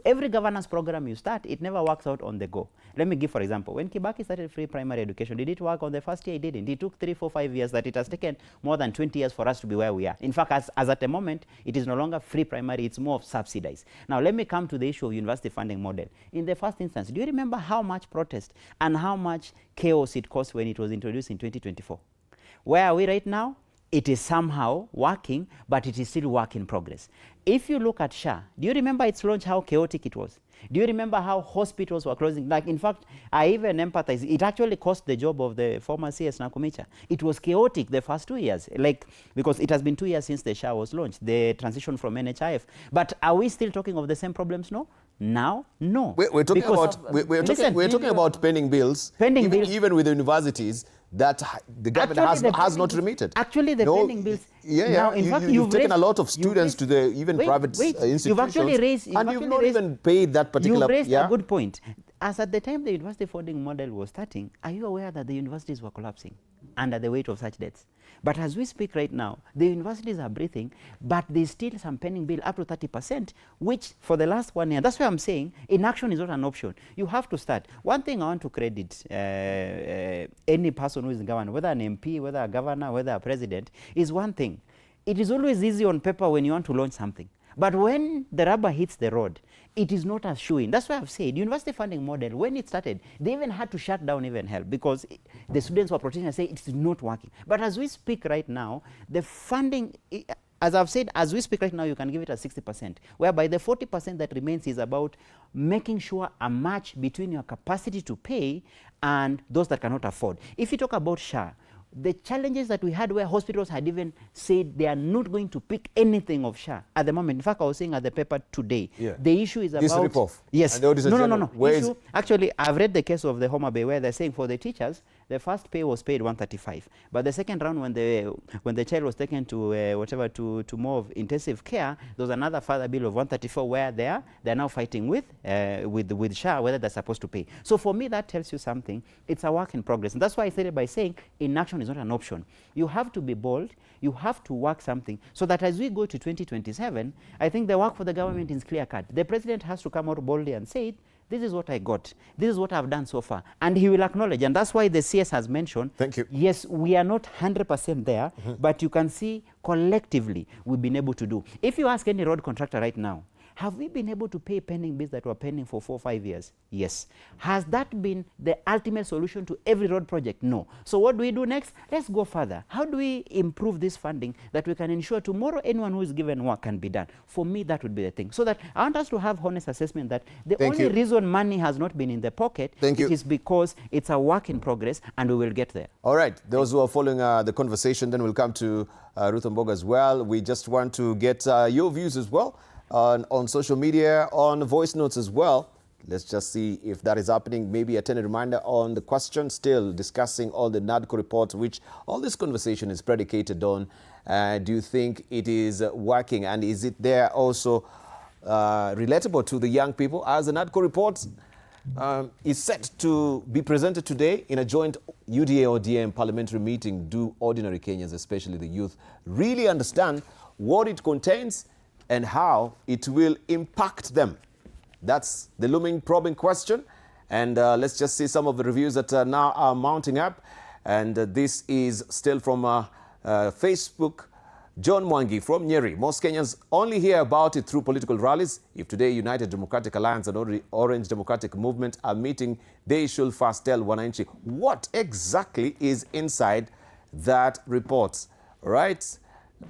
Every governance program you start, it never works out on the go. Let me give, for example, when Kibaki started free primary education, did it work on the first year? It didn't. It took 3, 4, 5 years that it has taken more than 20 years for us to be where we are. In fact, as at the moment, it is no longer free primary, it's more of subsidized. Now, let me come to the issue of university funding model. In the first instance, do you remember how much protest and how much chaos it cost when it was introduced in 2024? Where are we right now? It is somehow working, but it is still work in progress. If you look at SHA, do you remember its launch, how chaotic it was? Do you remember how hospitals were closing? Like, in fact, I even empathize. It actually cost the job of the former CS Nakumicha. It was chaotic the first 2 years, because it has been 2 years since the SHA was launched, the transition from NHIF. But are we still talking of the same problems? No. Now, no. We're talking about pending bills. Even with the universities that the government has not remitted. Actually, the pending bills. Now, in fact, you've taken a lot of students to the private institutions. You've actually raised, and you've not even paid that particular. You've raised a good point. As at the time the university funding model was starting, are you aware that the universities were collapsing under the weight of such debts? But as we speak right now, the universities are breathing, but there's still some pending bill up to 30%, which for the last 1 year, that's why I'm saying inaction is not an option. You have to start. One thing I want to credit any person who is in government, whether an MP, whether a governor, whether a president, is one thing. It is always easy on paper when you want to launch something. But when the rubber hits the road, it is not as showing. That's why I've said university funding model, when it started, they even had to shut down even help because the students were protesting and saying it's not working. But as we speak right now, the funding, as I've said, as we speak right now, you can give it a 60%, whereby the 40% that remains is about making sure a match between your capacity to pay and those that cannot afford. If you talk about SHA, the challenges that we had where hospitals had even said they are not going to pick anything of SHA at the moment. In fact, I was saying at the paper today, the issue is this about... rip-off. Yes. No. Actually, I've read the case of the Homa Bay where they're saying for the teachers, the first pay was paid 135, but the second round, when the child was taken to to more intensive care, there was another further bill of 134 where they're now fighting with SHA whether they're supposed to pay. So for me, that tells you something. It's a work in progress, and that's why I started by saying inaction is not an option. You have to be bold. You have to work something so that as we go to 2027, I think the work for the government is clear cut. The president has to come out boldly and say, this is what I got. This is what I've done so far. And he will acknowledge. And that's why the CS has mentioned, thank you. Yes, we are not 100% there, but you can see collectively we've been able to do. If you ask any road contractor right now, have we been able to pay pending bills that were pending for 4 or 5 years? Yes. Has that been the ultimate solution to every road project? No. So what do we do next? Let's go further. How do we improve this funding that we can ensure tomorrow anyone who is given work can be done? For me, that would be the thing. So that I want us to have honest assessment that the only reason money has not been in the pocket is because it's a work in progress, and we will get there. All right. Those who are following the conversation, then we'll come to Ruth Mboga as well. We just want to get your views as well. On social media, on voice notes as well. Let's just see if that is happening. Maybe a tiny reminder on the question, still discussing all the NADCO reports, which all this conversation is predicated on. Do you think it is working, and is it there also relatable to the young people? As the NADCO report is set to be presented today in a joint UDA-ODM parliamentary meeting, do ordinary Kenyans, especially the youth, really understand what it contains and how it will impact them? That's the looming probing question. And let's just see some of the reviews that now are mounting up. And this is still from Facebook. John Mwangi from Nyeri. Most Kenyans only hear about it through political rallies. If today United Democratic Alliance and Orange Democratic Movement are meeting, they should first tell Wananchi what exactly is inside that report. Right?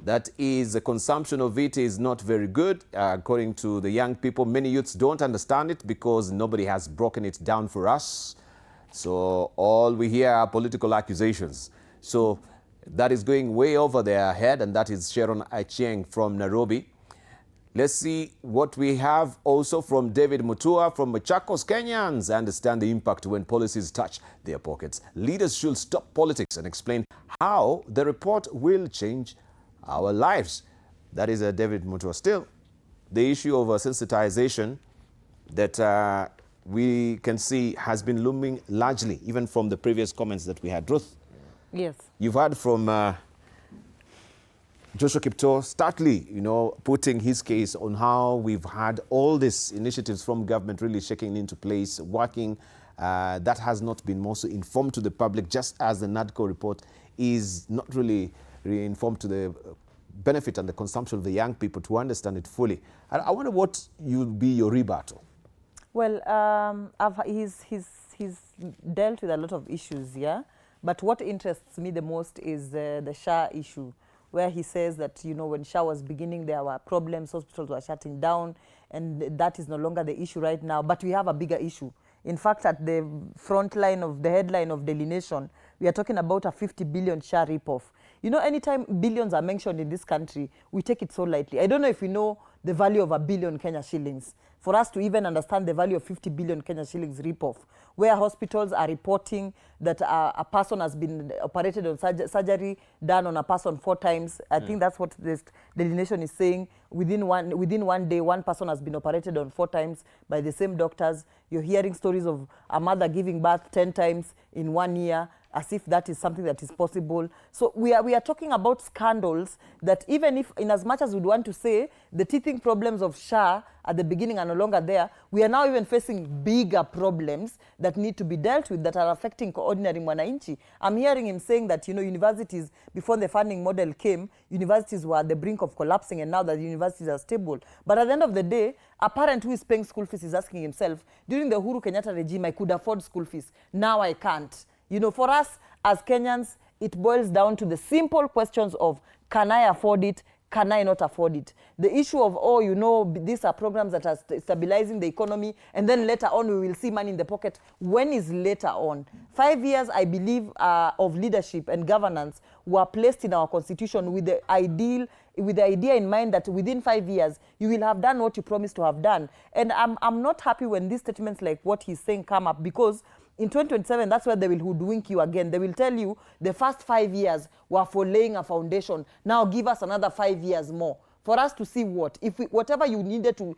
That is, the consumption of it is not very good, according to the young people. Many youths don't understand it because nobody has broken it down for us. So all we hear are political accusations. So that is going way over their head, and that is Sharon Achieng from Nairobi. Let's see what we have also from David Mutua from Machakos. Kenyans understand the impact when policies touch their pockets. Leaders should stop politics and explain how the report will change our lives. That is David Mutua. Still, the issue of sensitization that we can see has been looming largely, even from the previous comments that we had. Ruth, yes, you've heard from Joshua Kipto starkly, putting his case on how we've had all these initiatives from government really shaking into place, working. That has not been mostly informed to the public, just as the NADCO report is not really informed to the benefit and the consumption of the young people to understand it fully. I wonder what will be your rebuttal. Well, he's dealt with a lot of issues, yeah? But what interests me the most is the SHA issue, where he says that, when SHA was beginning, there were problems, hospitals were shutting down, and that is no longer the issue right now. But we have a bigger issue. In fact, at the front line of the headline of Daily Nation, we are talking about a 50 billion SHA ripoff. Anytime billions are mentioned in this country, we take it so lightly. I don't know if we know the value of 1 billion Kenya shillings. For us to even understand the value of 50 billion Kenya shillings ripoff, where hospitals are reporting that a person has been operated on surgery done on a person 4 times. I think that's what this Daily Nation is saying. Within one day, one person has been operated on 4 times by the same doctors. You're hearing stories of a mother giving birth 10 times in 1 year, as if that is something that is possible. So we are talking about scandals that, even if, in as much as we'd want to say the teething problems of SHA at the beginning are no longer there, we are now even facing bigger problems that need to be dealt with that are affecting ordinary mwananchi. I'm hearing him saying that, universities, before the funding model came, universities were at the brink of collapsing, and now that the universities are stable. But at the end of the day, a parent who is paying school fees is asking himself, during the Uhuru Kenyatta regime, I could afford school fees. Now I can't. For us as Kenyans, it boils down to the simple questions of, can I afford it? Can I not afford it? The issue of, these are programs that are stabilizing the economy, and then later on we will see money in the pocket. When is later on? 5 years, I believe, of leadership and governance were placed in our constitution with the idea in mind that within 5 years, you will have done what you promised to have done. And I'm not happy when these statements like what he's saying come up, because In 2027, that's where they will hoodwink you again. They will tell you the first 5 years were for laying a foundation. Now give us another 5 years more. For us to see what, if we, whatever you need to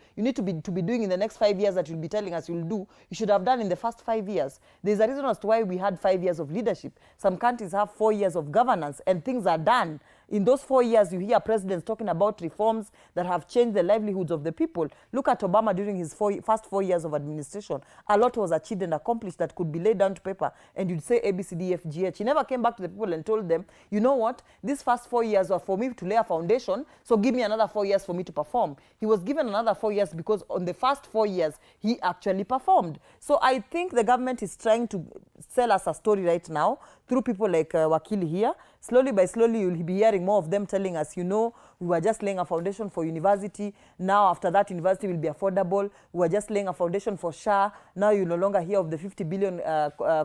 be doing in the next 5 years that you'll be telling us you'll do, you should have done in the first 5 years. There's a reason as to why we had 5 years of leadership. Some countries have 4 years of governance and things are done. In those 4 years, you hear presidents talking about reforms that have changed the livelihoods of the people. Look at Obama during his first 4 years of administration. A lot was achieved and accomplished that could be laid down to paper, and you'd say A, B, C, D, F, G, H. He never came back to the people and told them, you know what, these first 4 years are for me to lay a foundation, so give me another 4 years for me to perform. He was given another 4 years because on the first 4 years, he actually performed. So I think the government is trying to sell us a story right now through people like Wakili here. Slowly by slowly, you'll be hearing more of them telling us, you know, we were just laying a foundation for university. Now, after that, university will be affordable. We were just laying a foundation for SHA. Now, you no longer hear of the 50 billion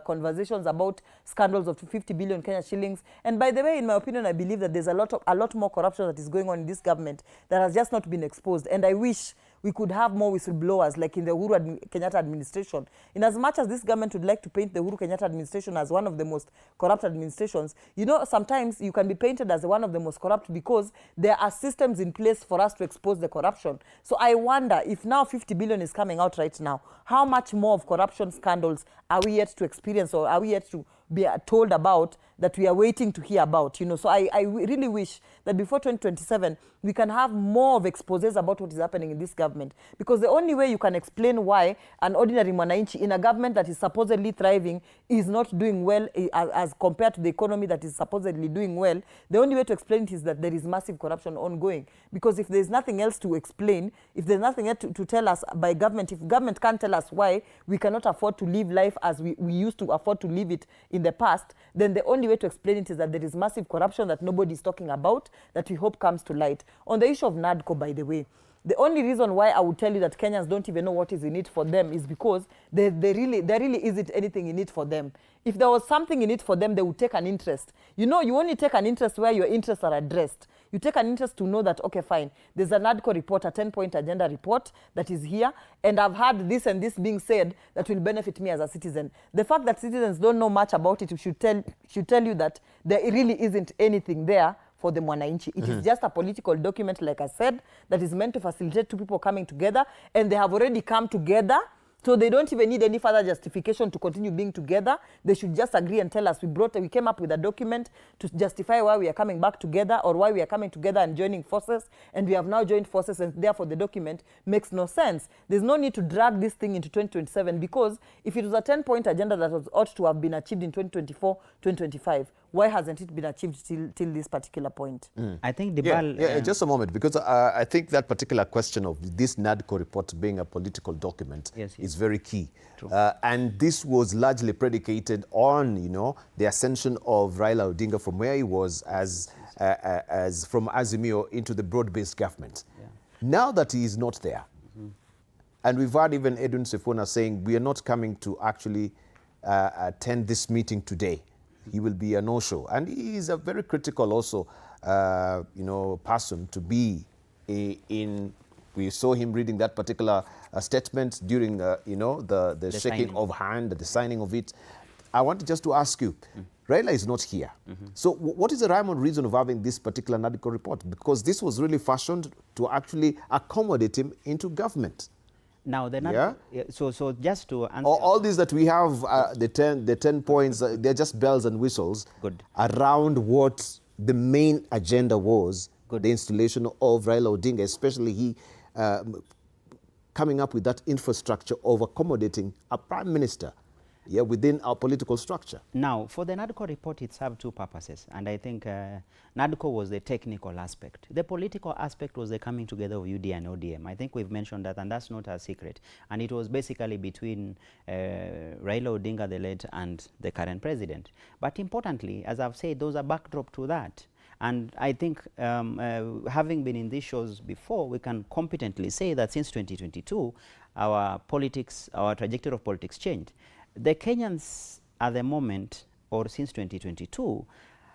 conversations about scandals of 50 billion Kenya shillings. And by the way, in my opinion, I believe that there's a lot more corruption that is going on in this government that has just not been exposed. And I wish we could have more whistleblowers like in the Uhuru Kenyatta administration. In as much as this government would like to paint the Uhuru Kenyatta administration as one of the most corrupt administrations, you know, sometimes you can be painted as one of the most corrupt because there are systems in place for us to expose the corruption. So I wonder if now 50 billion is coming out right now, how much more of corruption scandals are we yet to experience, or are we yet to be told about, that we are waiting to hear about, you know. So I really wish that before 2027, we can have more of exposés about what is happening in this government. Because the only way you can explain why an ordinary mwananchi in a government that is supposedly thriving is not doing well as compared to the economy that is supposedly doing well, the only way to explain it is that there is massive corruption ongoing. Because if there's nothing else to explain, if there's nothing else to tell us by government, if government can't tell us why we cannot afford to live life as we used to afford to live it in the past, then the only way to explain it is that there is massive corruption that nobody is talking about, that we hope comes to light. On the issue of NADCO, by the way, the only reason why I would tell you that Kenyans don't even know what is in it for them is because there really isn't anything in it for them. If there was something in it for them, they would take an interest. You know, you only take an interest where your interests are addressed. You take an interest to know that, okay, fine, there's a NADCO report, a 10-point agenda report that is here, and I've heard this and this being said that will benefit me as a citizen. The fact that citizens don't know much about it should tell you that there really isn't anything there for the mwananchi. It is just a political document, like I said, that is meant to facilitate two people coming together, and they have already come together. So they don't even need any further justification to continue being together. They should just agree and tell us, we came up with a document to justify why we are coming back together, or why we are coming together and joining forces, and we have now joined forces, and therefore the document makes no sense. There's no need to drag this thing into 2027, because if it was a 10-point agenda that ought to have been achieved in 2024, 2025, why hasn't it been achieved till this particular point? I think the just a moment, because I think that particular question of this NADCO report being a political document is very key. And this was largely predicated on, you know, the ascension of Raila Odinga from where he was as from Azimio into the broad-based government. Now that he is not there, and we've heard even Edwin Sifuna saying we are not coming to actually attend this meeting today. He will be a no-show. And he is a very critical also, you know, person to be in. We saw him reading that particular statement during, you know, the shaking of hand, the signing of it. I wanted just to ask you, Raila is not here. So what is the rhyme or reason of having this particular NADCO report? Because this was really fashioned to actually accommodate him into government. Now, so just to answer all these that we have, the 10 points, they're just bells and whistles around what the main agenda was, the installation of Raila Odinga, especially he coming up with that infrastructure of accommodating a prime minister within our political structure. Now, for the NADCO report, it served two purposes, and I think NADCO was the technical aspect. The political aspect was the coming together of UD and ODM. I think we've mentioned that, and that's not a secret. And it was basically between Raila Odinga, the late, and the current president. But importantly, as I've said, there was a backdrop to that. And I think having been in these shows before, we can competently say that since 2022, our trajectory of politics changed. The Kenyans at the moment, or since 2022,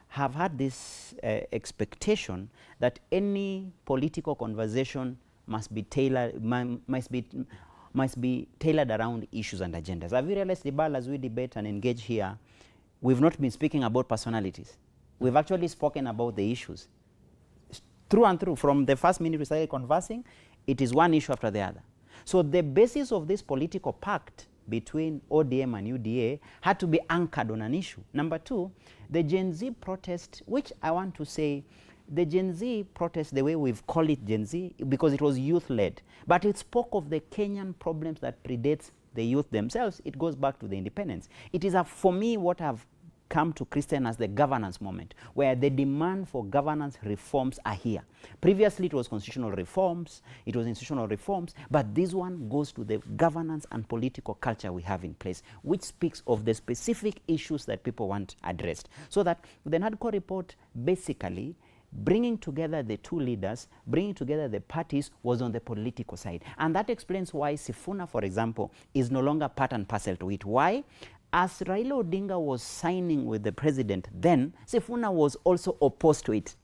have had this expectation that any political conversation must be tailored, must be tailored around issues and agendas. Have you realized, Dibal, as we debate and engage here, we've not been speaking about personalities. We've actually spoken about the issues. Through and through, from the first minute we started conversing, it is one issue after the other. So the basis of this political pact between ODM and UDA had to be anchored on an issue. Number two, the Gen Z protest, which I want to say, the Gen Z protest, the way we've called it Gen Z, because it was youth-led, but it spoke of the Kenyan problems that predates the youth themselves. It goes back to the independence. It is, for me, what I've come to Christian as the governance moment, where the demand for governance reforms are here. Previously, it was constitutional reforms, it was institutional reforms, but this one goes to the governance and political culture we have in place, which speaks of the specific issues that people want addressed. So that the NADCO report basically bringing together the two leaders, bringing together the parties was on the political side. And that explains why Sifuna, for example, is no longer part and parcel to it. Why? As Raila Odinga was signing with the president then, Sifuna was also opposed to it.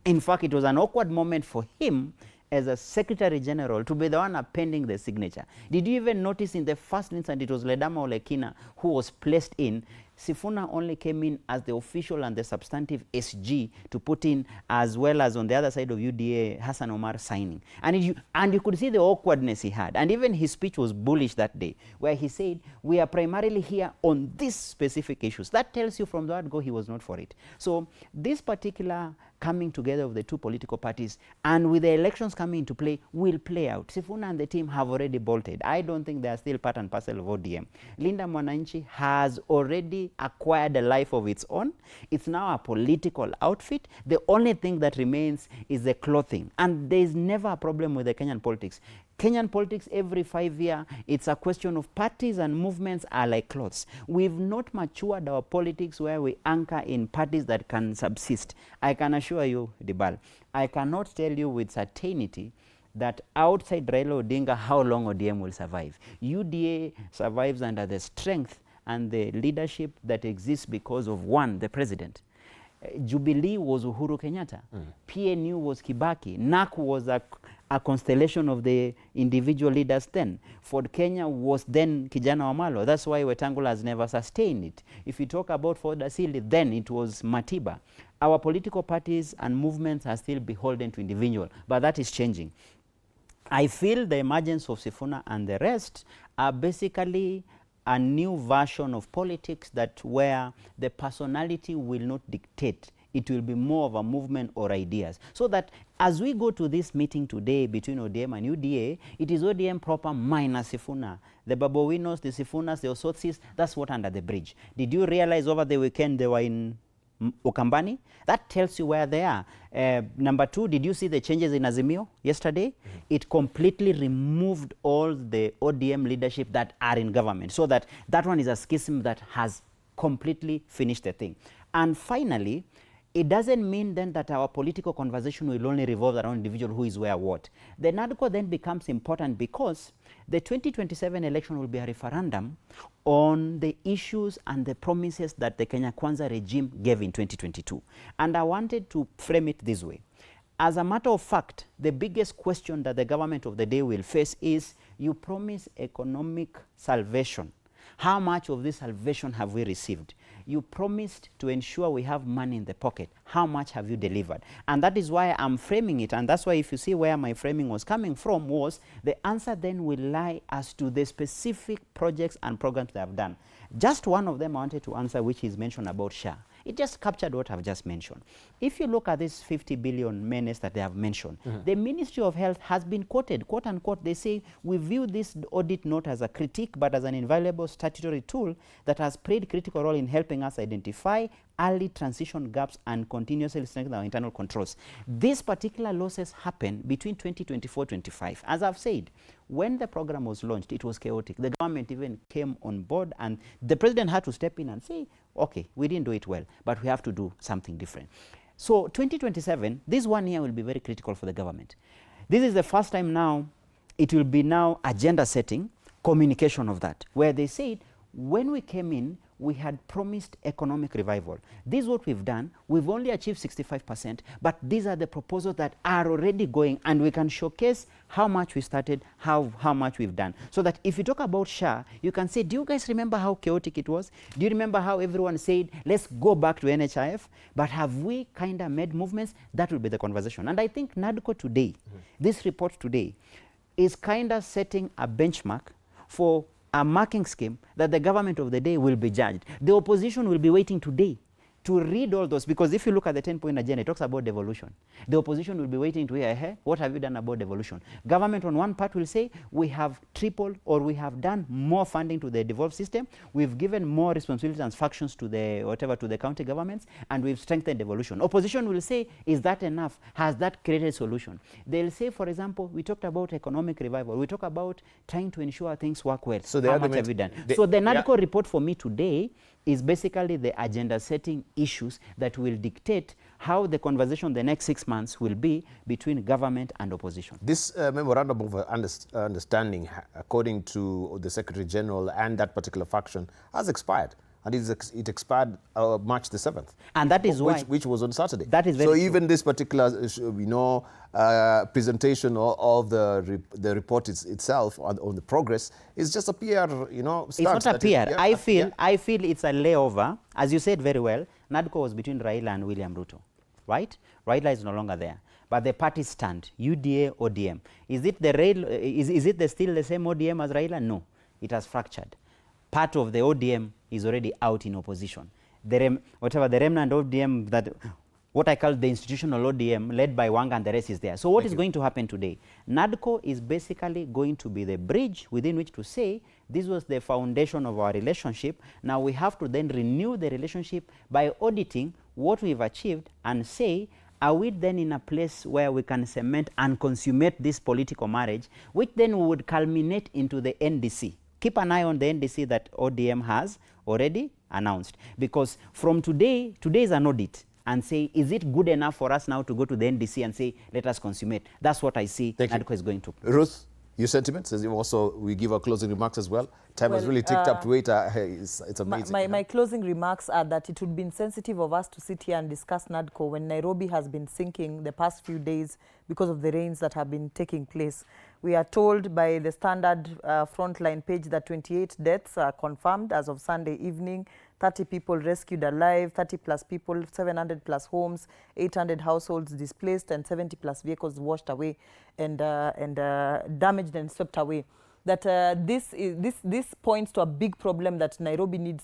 In fact, it was an awkward moment for him as a Secretary General to be the one appending the signature. Did you even notice in the first instance it was Ledama Olekina who was placed in? Sifuna only came in as the official and the substantive SG to put in, as well as on the other side of UDA, Hassan Omar signing. And you could see the awkwardness he had. And even his speech was bullish that day, where he said, we are primarily here on these specific issues. That tells you from the word go he was not for it. So this particular coming together of the two political parties, and with the elections coming into play, will play out. Sifuna and the team have already bolted. I don't think they are still part and parcel of ODM. Linda Mwananchi has already acquired a life of its own. It's now a political outfit. The only thing that remains is the clothing. And there is never a problem with the Kenyan politics. Kenyan politics, every 5 years, it's a question of parties and movements are like clothes. We've not matured our politics where we anchor in parties that can subsist. I can assure you, Dibal, I cannot tell you with certainty that outside Raila Odinga how long ODM will survive. UDA survives under the strength and the leadership that exists because of, one, the president. Jubilee was Uhuru Kenyatta. PNU was Kibaki. NADCO was a constellation of the individual leaders then. Ford Kenya was then Kijana Wamalo. That's why Wetangula has never sustained it. If you talk about Ford Asili, then it was Matiba. Our political parties and movements are still beholden to individual, but that is changing. I feel the emergence of Sifuna and the rest are basically a new version of politics that where the personality will not dictate. It will be more of a movement or ideas. So that as we go to this meeting today between ODM and UDA, it is ODM proper minus Sifuna. The Babowinos, the Sifunas, the Osotsis, that's what under the bridge. Did you realize over the weekend they were in Ukambani? That tells you where they are. Number two, did you see the changes in Azimio yesterday? It completely removed all the ODM leadership that are in government. So that one is a schism that has completely finished the thing. And finally, it doesn't mean then that our political conversation will only revolve around individual who is where what. The NADCO then becomes important because the 2027 election will be a referendum on the issues and the promises that the Kenya Kwanza regime gave in 2022. And I wanted to frame it this way. As a matter of fact, the biggest question that the government of the day will face is, you promise economic salvation. How much of this salvation have we received? You promised to ensure we have money in the pocket. How much have you delivered? And that is why I'm framing it. And that's why if you see where my framing was coming from was, the answer then will lie as to the specific projects and programs they have done. Just one of them I wanted to answer, which is mentioned about SHA. It just captured what I've just mentioned. If you look at this 50 billion menace that they have mentioned, the Ministry of Health has been quoted, quote unquote, they say, we view this audit not as a critique, but as an invaluable statutory tool that has played a critical role in helping us identify early transition gaps and continuously strengthen our internal controls. These particular losses happened between 2024-25. As I've said, when the program was launched, it was chaotic. The government even came on board and the president had to step in and say, okay, we didn't do it well, but we have to do something different. So 2027, this 1 year will be very critical for the government. This is the first time now, it will be now agenda setting, communication of that, where they said, when we came in, we had promised economic revival. This is what we've done. We've only achieved 65%, but these are the proposals that are already going, and we can showcase how much we started, how much we've done. So that if you talk about SHA, you can say, do you guys remember how chaotic it was? Do you remember how everyone said, let's go back to NHIF? But have we kind of made movements? That will be the conversation. And I think NADCO today, this report today, is kind of setting a benchmark for a marking scheme that the government of the day will be judged. The opposition will be waiting today to read all those, because if you look at the 10-point agenda, it talks about devolution. The opposition will be waiting to hear, hey, what have you done about devolution? Government on one part will say, we have tripled or we have done more funding to the devolved system, we've given more responsibilities and functions to the whatever to the county governments, and we've strengthened devolution. Opposition will say, is that enough? Has that created a solution? They'll say, for example, we talked about economic revival. We talk about trying to ensure things work well. So the how much have we done? So the NADCO report for me today is basically the agenda setting issues that will dictate how the conversation the next 6 months will be between government and opposition. This memorandum of understanding, according to the Secretary General and that particular faction, has expired. And it expired March the 7th. And that is why. Which was on Saturday. That is very so true. even this particular, presentation of the report itself on the progress is just a PR, stunt. It's not a PR. I feel it's a layover. As you said very well, NADCO was between Raila and William Ruto, right? Raila is no longer there. But the parties stand, UDA, ODM. Is it still the same ODM as Raila? No, it has fractured. Part of the ODM is already out in opposition. The remnant ODM, that what I call the institutional ODM, led by Wanga and the rest, is there. So what is going to happen today? NADCO is basically going to be the bridge within which to say, this was the foundation of our relationship. Now we have to then renew the relationship by auditing what we've achieved and say, are we then in a place where we can cement and consummate this political marriage, which then would culminate into the NDC? Keep an eye on the NDC that ODM has already announced. Because from today is an audit and say, is it good enough for us now to go to the NDC and say, let us consummate? That's what I see NADCO is going to. Ruth, your sentiments, as also we give our closing remarks as well. Time has really ticked up to wait. It's amazing. My closing remarks are that it would be insensitive of us to sit here and discuss NADCO when Nairobi has been sinking the past few days because of the rains that have been taking place. We are told by the Standard frontline page that 28 deaths are confirmed as of Sunday evening, 30 people rescued alive, 30 plus people, 700 plus homes, 800 households displaced, and 70 plus vehicles washed away and damaged and swept away. That this points to a big problem that Nairobi needs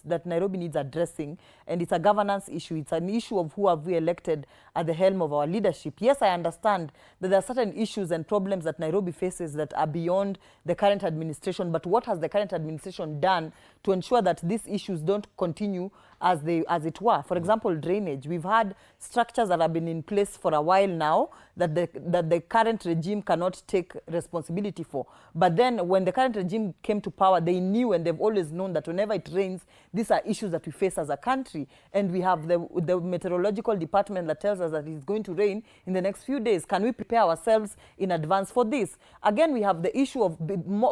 addressing, and it's a governance issue. It's an issue of who have we elected at the helm of our leadership. Yes, I understand that there are certain issues and problems that Nairobi faces that are beyond the current administration, but what has the current administration done to ensure that these issues don't continue as it were? For example, drainage. We've had structures that have been in place for a while now that the current regime cannot take responsibility for. But then when the current regime came to power, they knew and they've always known that whenever it rains, these are issues that we face as a country. And we have the meteorological department that tells us that it's going to rain in the next few days. Can we prepare ourselves in advance for this? Again, we have the issue of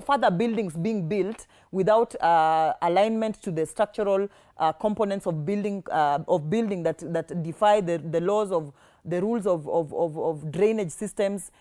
further buildings being built without alignment to the structural components of building that defy the laws of the rules of drainage systems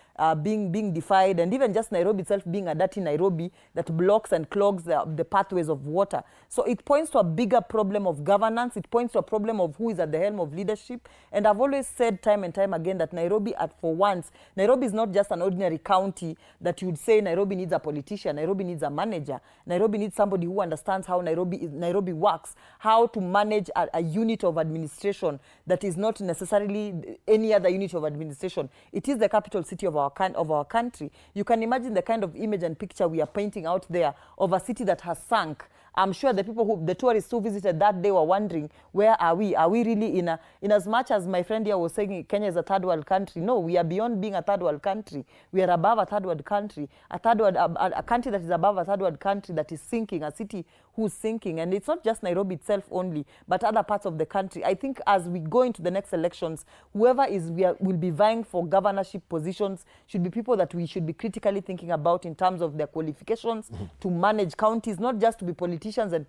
being defied, and even just Nairobi itself being a dirty Nairobi that blocks and clogs the pathways of water. So it points to a bigger problem of governance. It points to a problem of who is at the helm of leadership. And I've always said time and time again that Nairobi, for once, Nairobi is not just an ordinary county that you would say Nairobi needs a politician, Nairobi needs a manager, Nairobi needs somebody who understands how Nairobi works, how to manage a unit of administration that is not necessarily any other unit of administration. It is the capital city of our country. You can imagine the kind of image and picture we are painting out there of a city that has sunk. I'm sure the tourists who visited that day were wondering, where are we? Are we really in as much as my friend here was saying Kenya is a third world country? No, we are beyond being a third world country. We are above a third world country. A country that is above a third world country that is sinking, a city who's sinking. And it's not just Nairobi itself only, but other parts of the country. I think as we go into the next elections, whoever will be vying for governorship positions should be people that we should be critically thinking about in terms of their qualifications to manage counties, not just to be politicians politicians and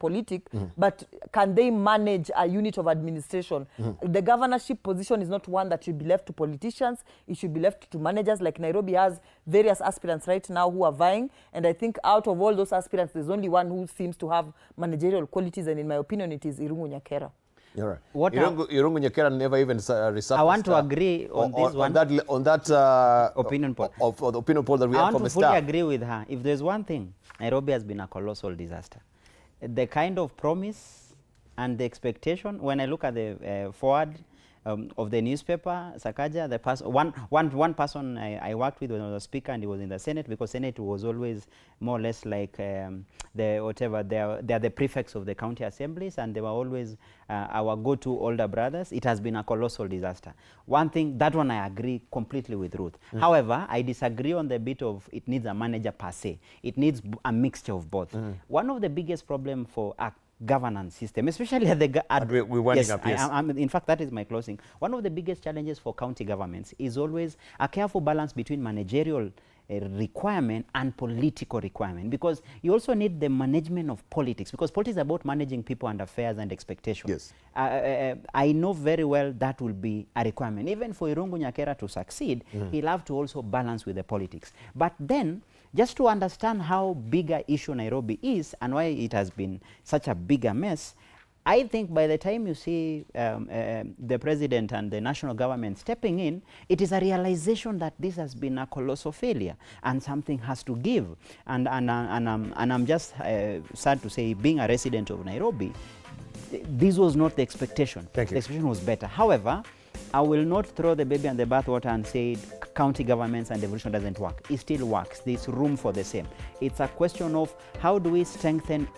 but can they manage a unit of administration? The governorship position is not one that should be left to politicians. It should be left to managers. Like Nairobi has various aspirants right now who are vying, and I think out of all those aspirants, there's only one who seems to have managerial qualities, and in my opinion, it is Irungu Nyakera. You're right. Irungu Nyakera never even resurfaced. I want to agree on this one. On that opinion poll. Of the opinion poll that we have from the I want to fully agree with her. If there's one thing, Nairobi has been a colossal disaster. The kind of promise and the expectation, when I look at the forward of the newspaper, Sakaja, the one person I worked with when I was a speaker, and he was in the Senate, because Senate was always more or less like they are the prefects of the county assemblies, and they were always our go-to older brothers. It has been a colossal disaster. One thing, that one I agree completely with Ruth. However, I disagree on the bit of it needs a manager per se. It needs a mixture of both. One of the biggest problems for governance system, especially at the we're winding up, yes. In fact, that is my closing. One of the biggest challenges for county governments is always a careful balance between managerial requirement and political requirement, because you also need the management of politics, because politics is about managing people and affairs and expectations. Yes. I know very well that will be a requirement. Even for Irungu Nyakera to succeed, he'll have to also balance with the politics. But then, just to understand how big an issue Nairobi is and why it has been such a bigger mess, I think by the time you see the president and the national government stepping in, it is a realization that this has been a colossal failure and something has to give. And I'm just sad to say, being a resident of Nairobi, this was not the expectation. Thank you. The expectation was better. However, I will not throw the baby on the bathwater and say county governments and devolution doesn't work. It still works. There's room for the same. It's a question of how do we strengthen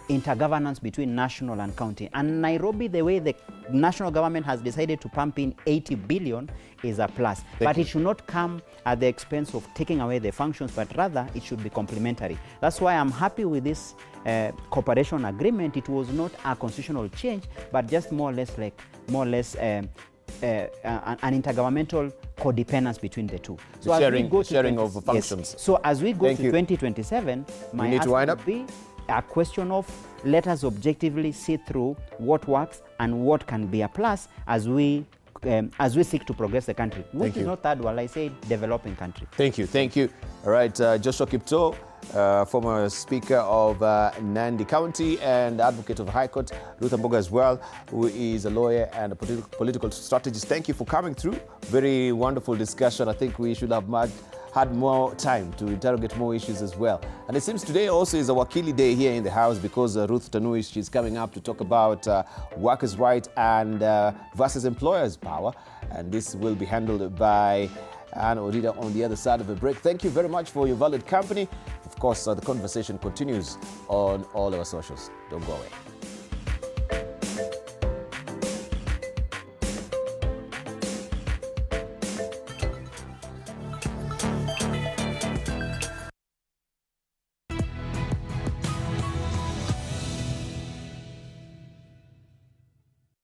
intergovernance between national and county. And Nairobi, the way the national government has decided to pump in 80 billion is a plus. But it should not come at the expense of taking away the functions, but rather it should be complementary. That's why I'm happy with this cooperation agreement. It was not a constitutional change, but just more or less an intergovernmental codependence between the two. So sharing of functions. Yes. So as we go to 2027, my ask would be a question of let us objectively see through what works and what can be a plus as we seek to progress the country, which is not third world, I say developing country. Thank you. All right, Joshua Kipto, former Speaker of Nandi County and advocate of High Court, Ruth Amboga as well, who is a lawyer and a political strategist. Thank you for coming through. Very wonderful discussion. I think we should have had more time to interrogate more issues as well. And it seems today also is a Wakili Day here in the House, because Ruth Tanui, she's coming up to talk about workers' rights and versus employers' power. And this will be handled by Anna Odida on the other side of the break. Thank you very much for your valued company. Of course, the conversation continues on all our socials. Don't go away.